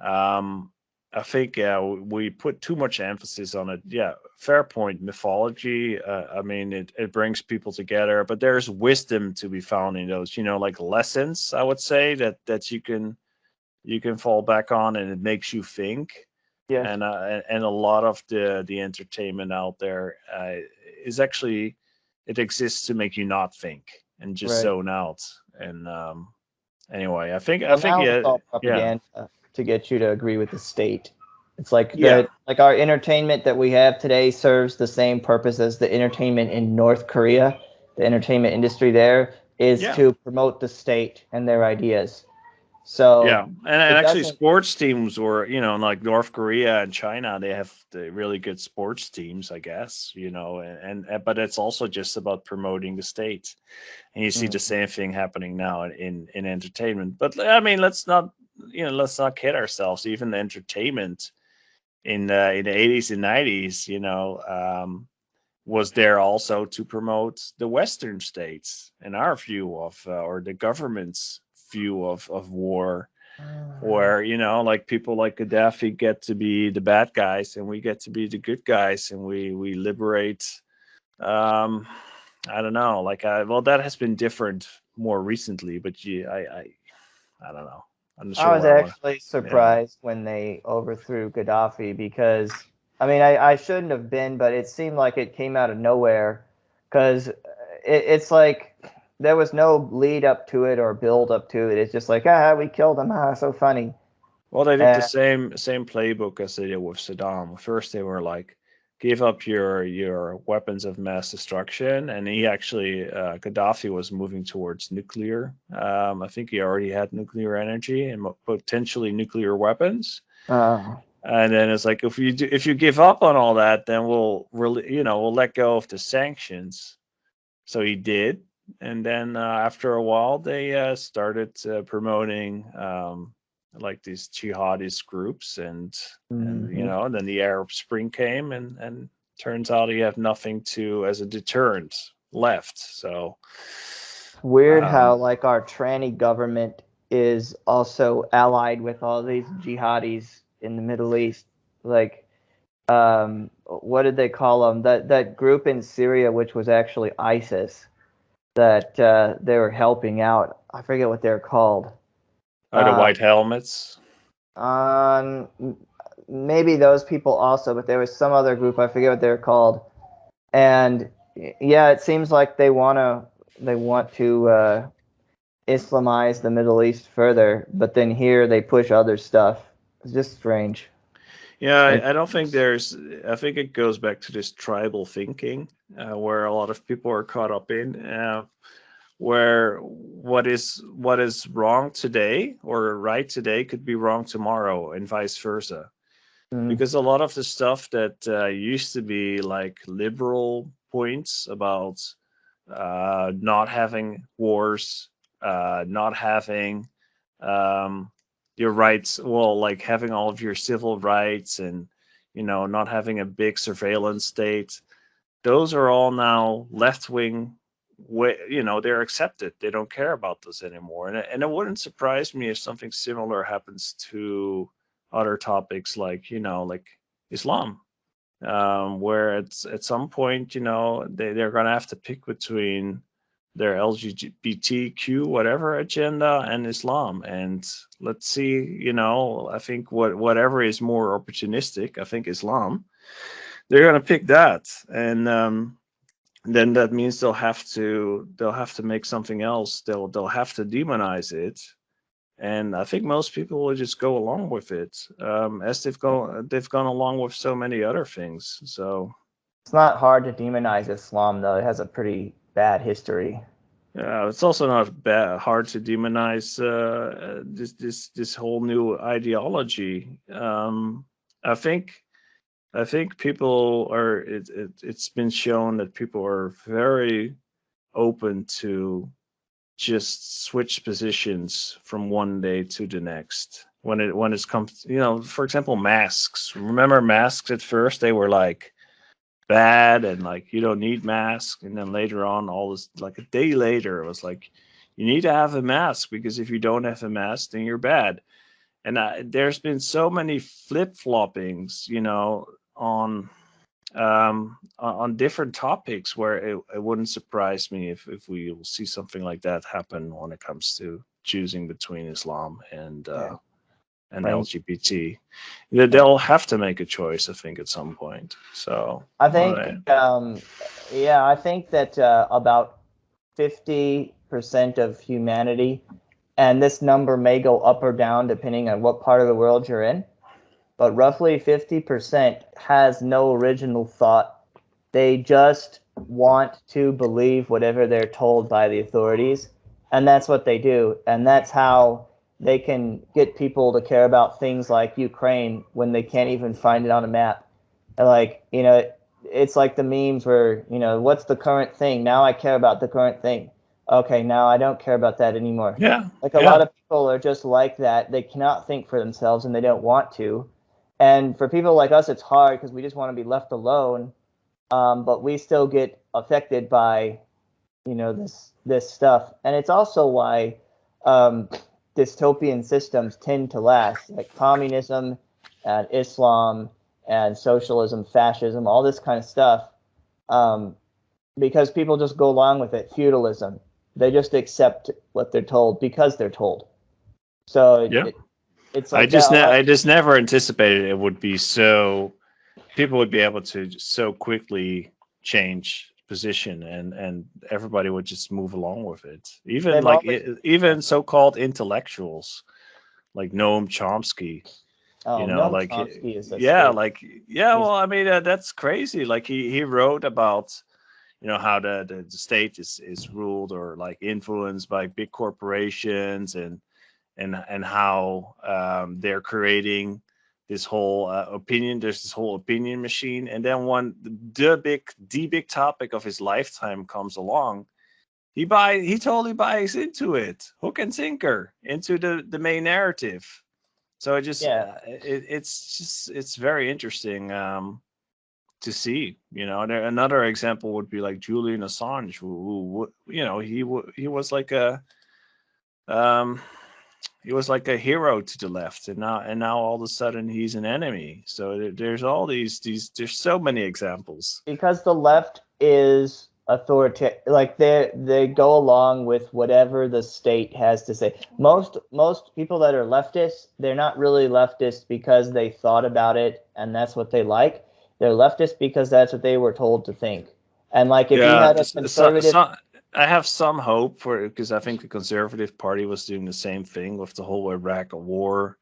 Um, I think, yeah, we put too much emphasis on it. Yeah, fair point. Mythology. I mean, it brings people together, but there's wisdom to be found in those. Like lessons. I would say that you can fall back on, and it makes you think. Yes. And a lot of the entertainment out there is actually, it exists to make you not think and just Right. zone out. And anyway, I think Well, I think now it's yeah, all yeah. propaganda to get you to agree with the state. It's like Yeah. like our entertainment that we have today serves the same purpose as the entertainment in North Korea. The entertainment industry there is Yeah. to promote the state and their ideas. So Yeah, and it actually, doesn't. sports teams were, like North Korea and China, they have the really good sports teams, I guess, but it's also just about promoting the state, and you see the Mm. same thing happening now in entertainment. But I mean, let's not kid ourselves. Even the entertainment in the 80s and 90s, was there also to promote the Western states and our view of, or the government's view of war, where like people like Gaddafi get to be the bad guys and we get to be the good guys, and we liberate. Um, I don't know, like well, that has been different more recently, but I don't know. I'm not I sure was where I want. actually Yeah. surprised when they overthrew Gaddafi because, I mean, I shouldn't have been, but it seemed like it came out of nowhere because it's like there was no lead up to it or build up to it. It's just like, we killed him. So funny. Well, they did the And same playbook as they did with Saddam. First, they were like, "Give up your weapons of mass destruction," and he actually, Gaddafi was moving towards nuclear. I think he already had nuclear energy and potentially nuclear weapons. uh, And then it's like, if you give up on all that, then we'll let go of the sanctions. So he did, and then after a while, they started promoting, like these jihadist groups, mhm. and then the Arab Spring came, and turns out he had nothing to as a deterrent left. So, It's weird how um, like our tranny government is also allied with all these jihadis in the Middle East. Like, what did they call them? That group in Syria, which was actually ISIS, that they were helping out. I forget what they're called. the Uh, white helmets. on maybe those people also, but there was some other group. I forget what they're called. And yeah, it seems like they want to Islamize the Middle East further, but then here they push other stuff. It's just strange. Yeah, And I don't think there's. I think it goes back to this tribal thinking, where a lot of people are caught up in. Where what is wrong today or right today could be wrong tomorrow, and vice versa. mm, Because a lot of the stuff that used to be like liberal points about not having wars, not having um, your rights, well, like having all of your civil rights, and not having a big surveillance state, those are all now left wing. They're accepted. They don't care about this anymore, and it wouldn't surprise me if something similar happens to other topics, like like Islam, where it's at some point, they're gonna have to pick between their LGBTQ whatever agenda and Islam, and let's see. I think whatever is more opportunistic, I think Islam, they're gonna pick that, and then that means they'll have to make something else. They'll have to demonize it, and I think most people will just go along with it, as they've gone along with so many other things. So it's not hard to demonize Islam, though. It has a pretty bad history. it's also not hard to demonize this whole new ideology. I think I think people are. It's been shown that people are very open to just switch positions from one day to the next when it comes, for example, masks. Remember masks? At first they were like bad, and like you don't need masks, and then later on, all this, like a day later, it was like you need to have a mask, because if you don't have a mask, then you're bad. And there's been so many flip-floppings, on on different topics, where it wouldn't surprise me if we will see something like that happen when it comes to choosing between Islam Yeah. and Like, LGBT. yeah. They'll have to make a choice, I think, at some point. So, I all think, right. yeah, I think that about 50% of humanity, and this number may go up or down depending on what part of the world you're in, but roughly 50% has no original thought. They just want to believe whatever they're told by the authorities, and that's what they do. And that's how they can get people to care about things like Ukraine when they can't even find it on a map. And like, it's like the memes where, what's the current thing? Now I care about the current thing. Okay, now I don't care about that anymore. Yeah. Like a lot of people are just like that. They cannot think for themselves and they don't want to. And for people like us, it's hard because we just want to be left alone. But we still get affected by, this stuff. And it's also why dystopian systems tend to last, like communism and Islam and socialism, fascism, all this kind of stuff, because people just go along with it. Feudalism, they just accept what they're told because they're told. So Yeah. it's I like just that. I just never anticipated it would be so people would be able to so quickly change position and everybody would just move along with it. Even They've like always, even so-called intellectuals like Noam Chomsky, oh, Noam like Chomsky is a yeah, scary. like yeah, He's well, I mean that's crazy. Like he wrote about how the state is ruled or like influenced by big corporations and how they're creating this whole opinion. There's this whole opinion machine, and then when the big topic of his lifetime comes along, he totally buys into it, hook and sinker, into the main narrative. So yeah. it's very interesting to see. Another example would be like Julian Assange, he was like a um, he was like a hero to the left, and now all of a sudden he's an enemy. So there's all these there's so many examples. Because the left is authoritarian, like they go along with whatever the state has to say. Most people that are leftists, they're not really leftist because they thought about it and that's what they like. They're leftist because that's what they were told to think. And like if you Yeah, had a conservative, I have some hope for it because I think the Conservative Party was doing the same thing with the whole Iraq war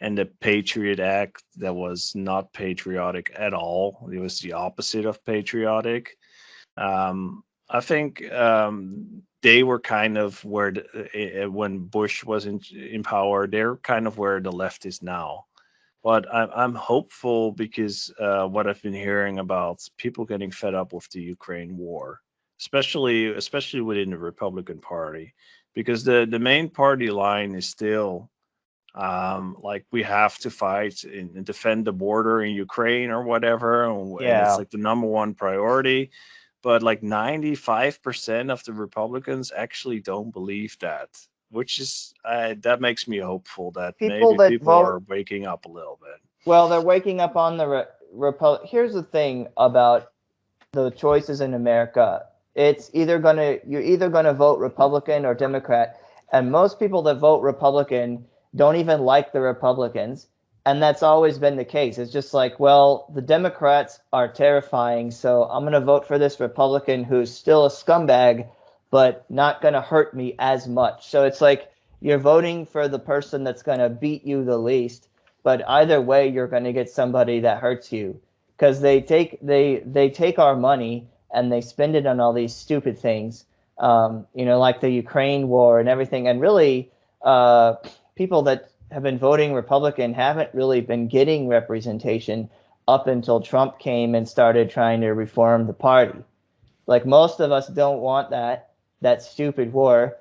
and the Patriot Act that was not patriotic at all. It was the opposite of patriotic. I think they were kind of where when Bush was in power, they're kind of where the left is now. But I'm hopeful because what I've been hearing about people getting fed up with the Ukraine war, especially within the Republican Party, because the main party line is still like we have to fight and defend the border in Ukraine or whatever, and it's yeah, like the number one priority. But like 95% of the Republicans actually don't believe that, which is that makes me hopeful that people maybe that people vote, are waking up a little bit. well, they're waking up on the Here's the thing about the choices in America. You're either gonna vote Republican or Democrat, and most people that vote Republican don't even like the Republicans, and that's always been the case. It's just like, well, the Democrats are terrifying, so I'm gonna vote for this Republican who's still a scumbag, but not gonna hurt me as much. So it's like you're voting for the person that's gonna beat you the least, but either way, you're gonna get somebody that hurts you because they take our money and they spend it on all these stupid things, like the Ukraine war and everything. And really, people that have been voting Republican haven't really been getting representation up until Trump came and started trying to reform the party. Like most of us don't want that stupid war.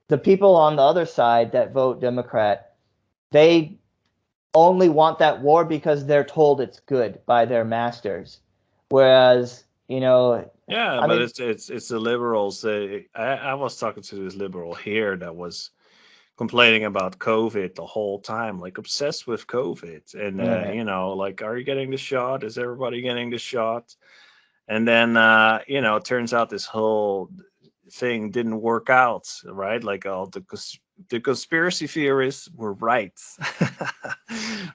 The people on the other side that vote Democrat, they only want that war because they're told it's good by their masters. Whereas, Yeah, I but mean, it's the liberals. I was talking to this liberal here that was complaining about COVID the whole time, like obsessed with COVID, and yeah, like, are you getting the shot? Is everybody getting the shot? And then it turns out this whole thing didn't work out, right? Like all the conspiracy theorists were right,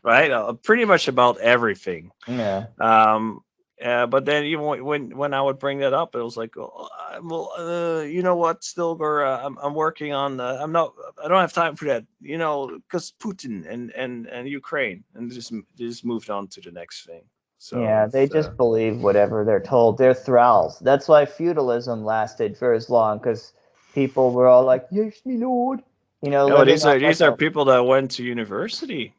right? Pretty much about everything. yeah, Um, But then even when I would bring that up, it was like, oh, you know what, Stilgar, I'm working on. I don't have time for that. Because Putin and Ukraine, and they just moved on to the next thing. So Yeah, they it's just believe whatever they're told. They're thralls. That's why feudalism lasted for as long, because people were all like, "Yes, my lord," yeah, but living these off are like these are a. people that went to university.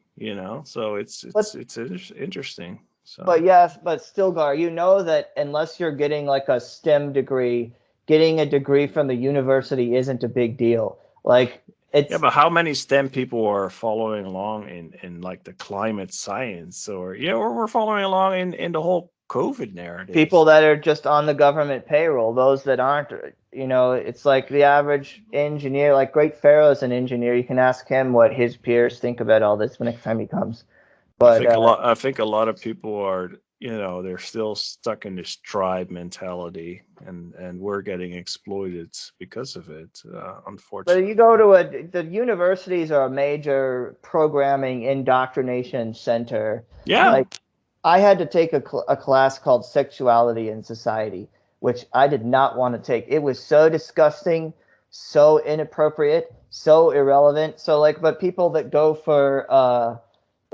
So it's But it's it's interesting. but So yes, but Stilgar, you know that unless you're getting like a STEM degree, getting a degree from the university isn't a big deal. Like yeah, it's but how many STEM people are following along in like the climate science, or we're following along in the whole COVID people narratives? that are just on the government payroll. Those that aren't, it's like the average engineer. Like Great Pharaoh's an engineer. You can ask him what his peers think about all this the next time he comes. I But think a lot. I think a lot of people are, they're still stuck in this tribe mentality, and we're getting exploited because of it. But you go Unfortunately. to the universities are a major programming indoctrination center. Yeah. Like I had to take a class called Sexuality in Society, which I did not want to take. It was so disgusting, so inappropriate, so irrelevant. So like, but people that go for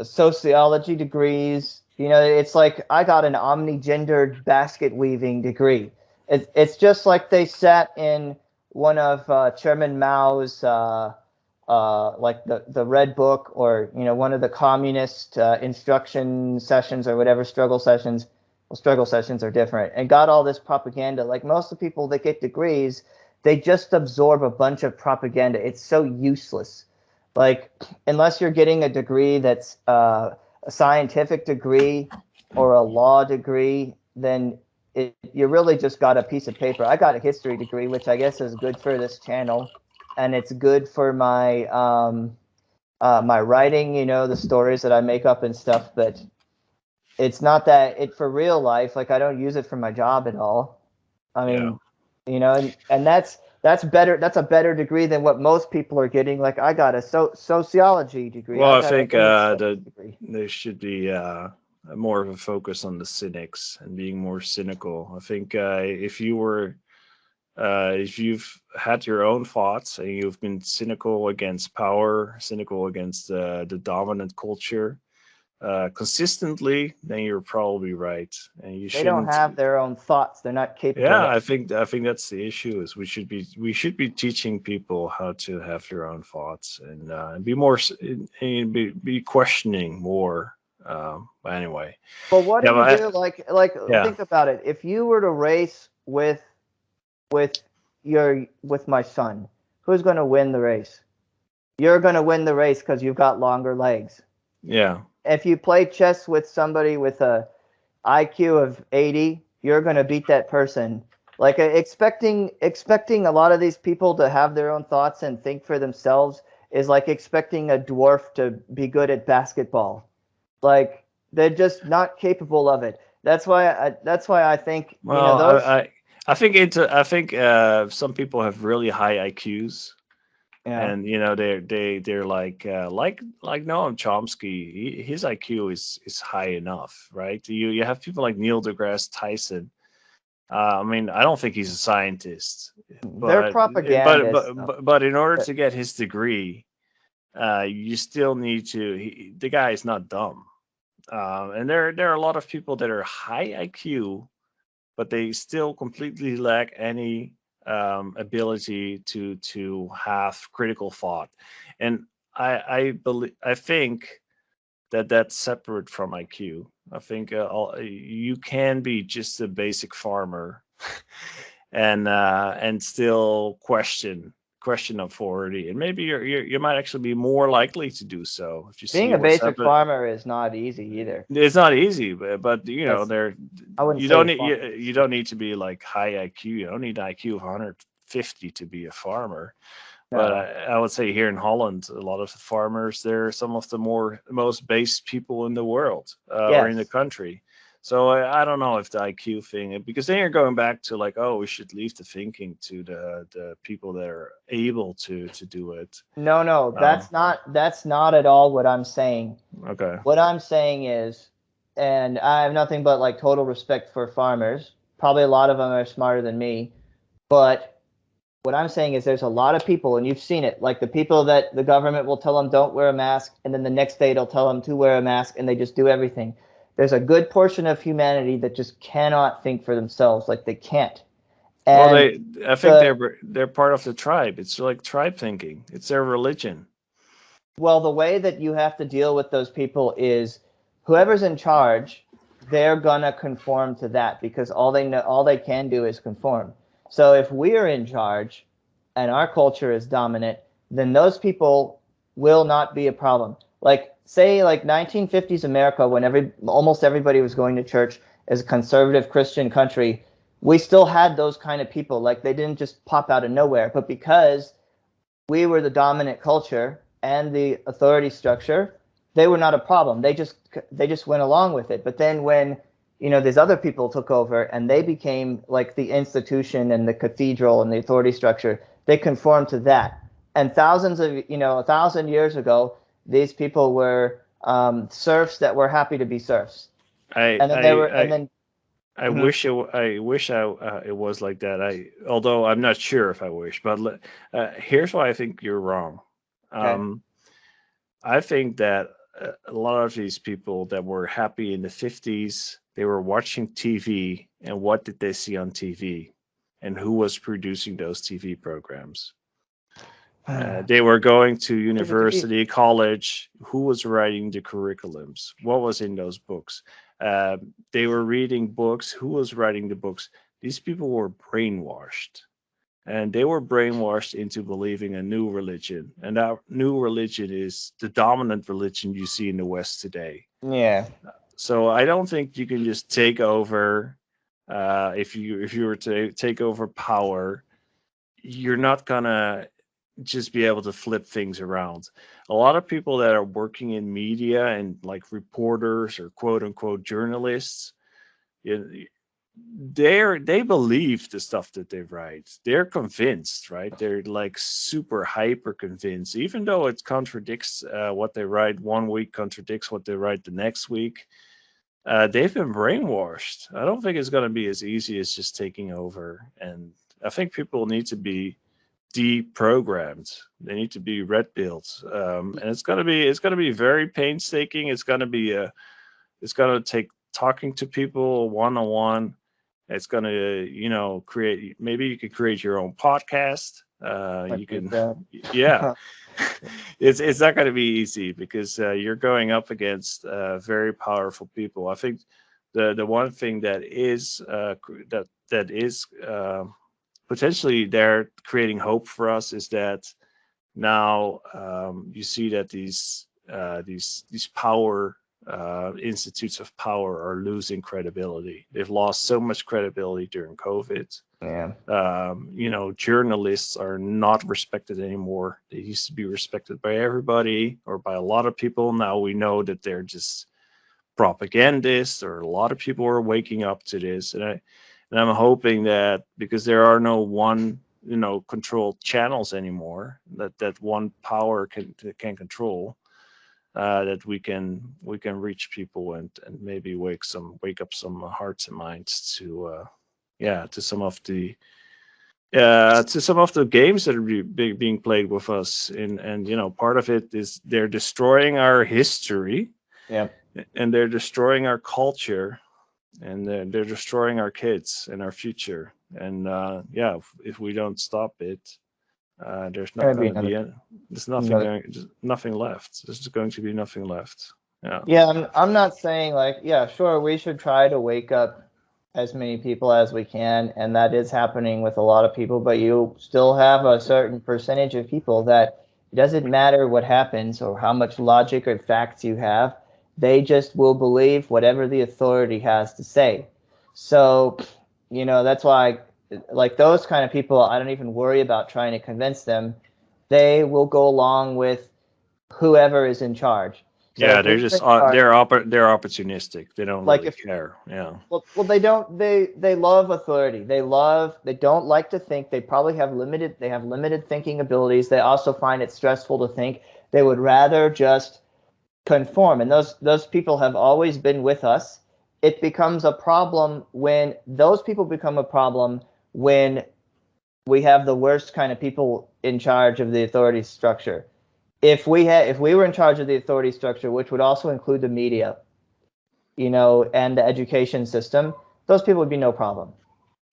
sociology degrees, it's like I got an omnigendered basket weaving degree. It's just like they sat in one of Chairman Mao's like the Red Book, or one of the communist instruction sessions or whatever, struggle sessions. Well, struggle sessions are different, and got all this propaganda. Like most of the people that get degrees, they just absorb a bunch of propaganda. It's so useless. Like unless you're getting a degree that's a scientific degree or a law degree, then you really just got a piece of paper. I got a history degree, which I guess is good for this channel, and it's good for my writing. The stories that I make up and stuff. But it's not that it for real life. Like I don't use it for my job at all. I Yeah. mean, and that's better. That's a better degree than what most people are getting. Like I got a sociology degree. Well, I I got a think women's studies degree. there should be more of a focus on the cynics and being more cynical. I think if you've had your own thoughts and you've been cynical against power, cynical against the dominant culture consistently, then you're probably right, and you They don't shouldn't. have their own thoughts. They're not capable Yeah, of. I think that's the issue. Is we should be teaching people how to have their own thoughts and be more and be questioning more. But anyway, But what do yeah, you but do? Like yeah, think about it. If you were to race with with my son, who's going to win the race? You're going to win the race because you've got longer legs. yeah. If you play chess with somebody with a IQ of 80, you're going to beat that person. Like expecting a lot of these people to have their own thoughts and think for themselves is like expecting a dwarf to be good at basketball. Like they're just not capable of it. That's why I think Well, those. I think some people have really high IQs, Yeah, and they're like Noam Chomsky. His IQ is high enough, right? You have people like Neil deGrasse Tyson. I mean, I don't think he's a scientist, they're but propagandists. Though. but in order to get his degree, you still need to. The guy is not dumb, and there are a lot of people that are high IQ, but they still completely lack any ability to have critical thought, and I think that that's separate from IQ. I think you can be just a basic farmer and still question authority, and maybe you might actually be more likely to do so if you Being see a what's basic happening. farmer is not easy either. It's not easy, but That's there I wouldn't you say don't a need farmer. you don't need to be like high IQ. You don't need an IQ of 150 to be a farmer. But No. I would say here in Holland, a lot of the farmers, they're some of the most based people in the world or in the Yes. country. So I don't know if the IQ thing, because then you're going back to like, oh, we should leave the thinking to the people that are able to do it. No, no, Uh, that's not at all what I'm saying. okay. What I'm saying is and I have nothing but like total respect for farmers. Probably a lot of them are smarter than me, but what I'm saying is there's a lot of people, and you've seen it, like the people that the government will tell them don't wear a mask, and then the next day they'll tell them to wear a mask, and they just do everything. There's a good portion of humanity that just cannot think for themselves, like they can't. Well, And I think the they're part of the tribe. It's like tribe thinking. It's their religion. well, the way that you have to deal with those people is whoever's in charge, they're gonna conform to that because all they can do is conform. So if we're in charge and our culture is dominant, then those people will not be a problem. Like say like 1950s America when almost everybody was going to church as a conservative Christian country, we still had those kind of people. Like they didn't just pop out of nowhere, but because we were the dominant culture and the authority structure, they were not a problem. They just went along with it. But then when these other people took over and they became like the institution and the cathedral and the authority structure, they conformed to that. And a thousand years ago, these people were serfs that were happy to be serfs, I and then they were, and then I mhm, wish it was like that. Although I'm not sure if I wish, but here's why I think you're wrong. okay, Um, I think that a lot of these people that were happy in the 50s, they were watching TV, and what did they see on TV? And who was producing those TV programs? They were going to TV. university, college. Who was writing the curriculums? What was in those books? They were reading books. Who was writing the books? These people were brainwashed, and they were brainwashed into believing a new religion. And that new religion is the dominant religion you see in the West today. Yeah, So I don't think you can just take over. If you were to take over power, you're not gonna just be able to flip things around. A lot of people that are working in media and like reporters or quote unquote journalists, you, they believe the stuff that they write. They're convinced, right? They're like super hyper convinced, even though it contradicts what they write one week, contradicts what they write the next week. They've been brainwashed. I don't think it's going to be as easy as just taking over. And I think people need to be deprogrammed. They need to be red pilled, and it's gonna be very painstaking. It's gonna take talking to people one on one. It's gonna create. Maybe you could create your own podcast. like You you can, said. yeah. It's not gonna be easy because you're going up against very powerful people. I think the one thing that is potentially they're creating hope for us is that now you see that these power institutes of power are losing credibility. They've lost so much credibility during COVID. Yeah. Journalists are not respected anymore. They used to be respected by everybody or by a lot of people. Now we know that they're just propagandists, or a lot of people are waking up to this. And I'm hoping that because there are no one controlled channels anymore that one power can control, that we can reach people and maybe wake up some hearts and minds to some of the games that are being played with us. And part of it is they're destroying our history, Yeah. and they're destroying our culture, and they're destroying our kids and our future. And if we don't stop it, there's not Gonna be going to another be there's nothing another going just nothing left. There's just going to be nothing left. Yeah. Yeah, I'm not saying like, yeah, sure, we should try to wake up as many people as we can, and that is happening with a lot of people, but you still have a certain percentage of people that it doesn't matter what happens or how much logic or facts you have, they just will believe whatever the authority has to say. So, that's why like those kind of people, I don't even worry about trying to convince them. They will go along with whoever is in charge. So Yeah, if they're we're just in charge, they're opportunistic. They don't like really if care. Yeah. well they don't they love authority. They don't like to think. They have limited thinking abilities. They also find it stressful to think. They would rather just conform, and those people have always been with us. It becomes a problem when those people become a problem when we have the worst kind of people in charge of the authority structure. If we were in charge of the authority structure, which would also include the media, and the education system, those people would be no problem.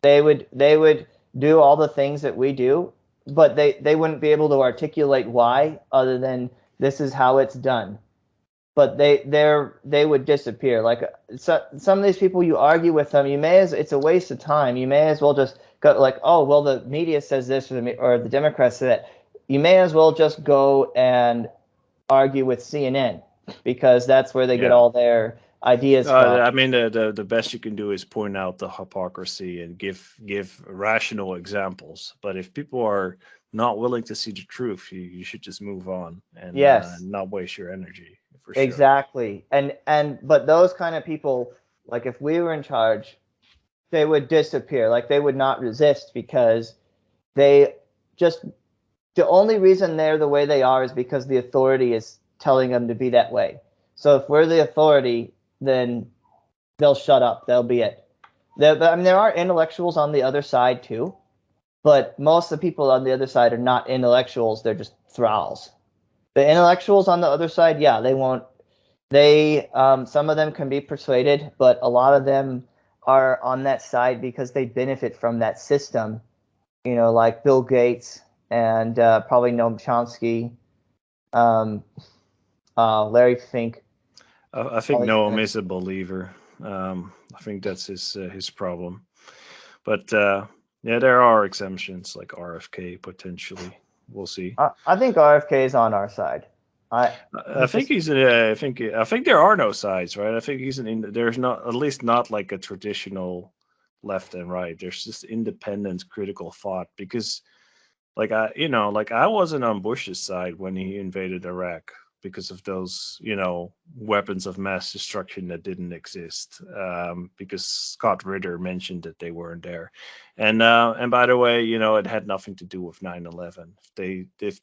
They would do all the things that we do, but they wouldn't be able to articulate why, other than this is how it's done. But they would disappear. Like, some of these people, you argue with them, it's a waste of time. You may as well just go like, oh well, the media says this, or the Democrats say that. You may as well just go and argue with CNN, because that's where they get all their ideas from. I mean, the best you can do is point out the hypocrisy and give rational examples. But if people are not willing to see the truth, you should just move on and not waste your energy. For sure. Exactly. But those kind of people, like, if we were in charge, they would disappear. Like, they would not resist, because the only reason they're the way they are is because the authority is telling them to be that way. So if we're the authority, then they'll shut up. They'll be it. There are intellectuals on the other side too, but most of the people on the other side are not intellectuals. They're just thralls. The intellectuals on the other side, yeah, they won't. Some of them can be persuaded, but a lot of them are on that side because they benefit from that system. Like Bill Gates and probably Noam Chomsky, Larry Fink. I think Noam is a believer. I think that's his problem. But there are exemptions like RFK potentially. We'll see. I think RFK is on our side. I think he's. I think there are no sides, right? I think there's not, at least not like a traditional left and right. There's just independent critical thought, because I wasn't on Bush's side when he invaded Iraq because of those, weapons of mass destruction that didn't exist, because Scott Ritter mentioned that they weren't there. And by the way, it had nothing to do with 9/11. If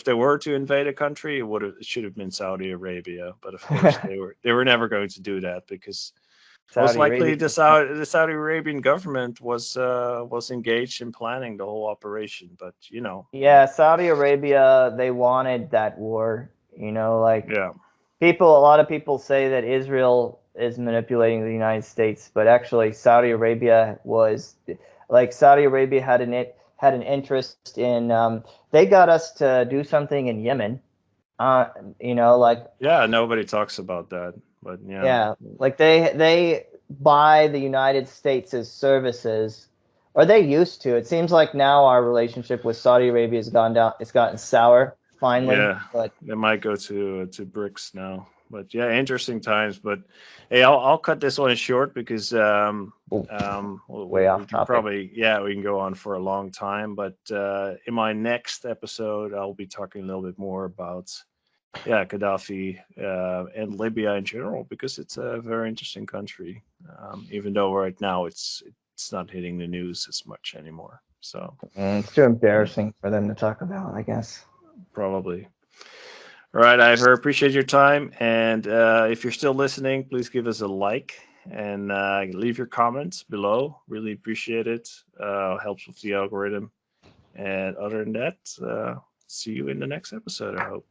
they were to invade a country, it should have been Saudi Arabia. But of course, they were never going to do that, because most likely the Saudi Arabian government was engaged in planning the whole operation. But yeah, Saudi Arabia, they wanted that war. A lot of people say that Israel is manipulating the United States, but actually Saudi Arabia had an interest in. They got us to do something in Yemen. Nobody talks about that. But like they buy the United States' services, or they used to. It seems like now our relationship with Saudi Arabia has gone down. It's gotten sour finally. Yeah, but they might go to BRICS now. But interesting times. But hey, I'll cut this one short, because way off topic. Probably we can go on for a long time. But in my next episode, I'll be talking a little bit more about Gaddafi and Libya in general, because it's a very interesting country, even though right now it's not hitting the news as much anymore. So it's too embarrassing for them to talk about, I guess. Probably. All right, Ivor, appreciate your time, and if you're still listening, please give us a like and leave your comments below. Really appreciate it. Helps with the algorithm. And other than that, see you in the next episode, I hope.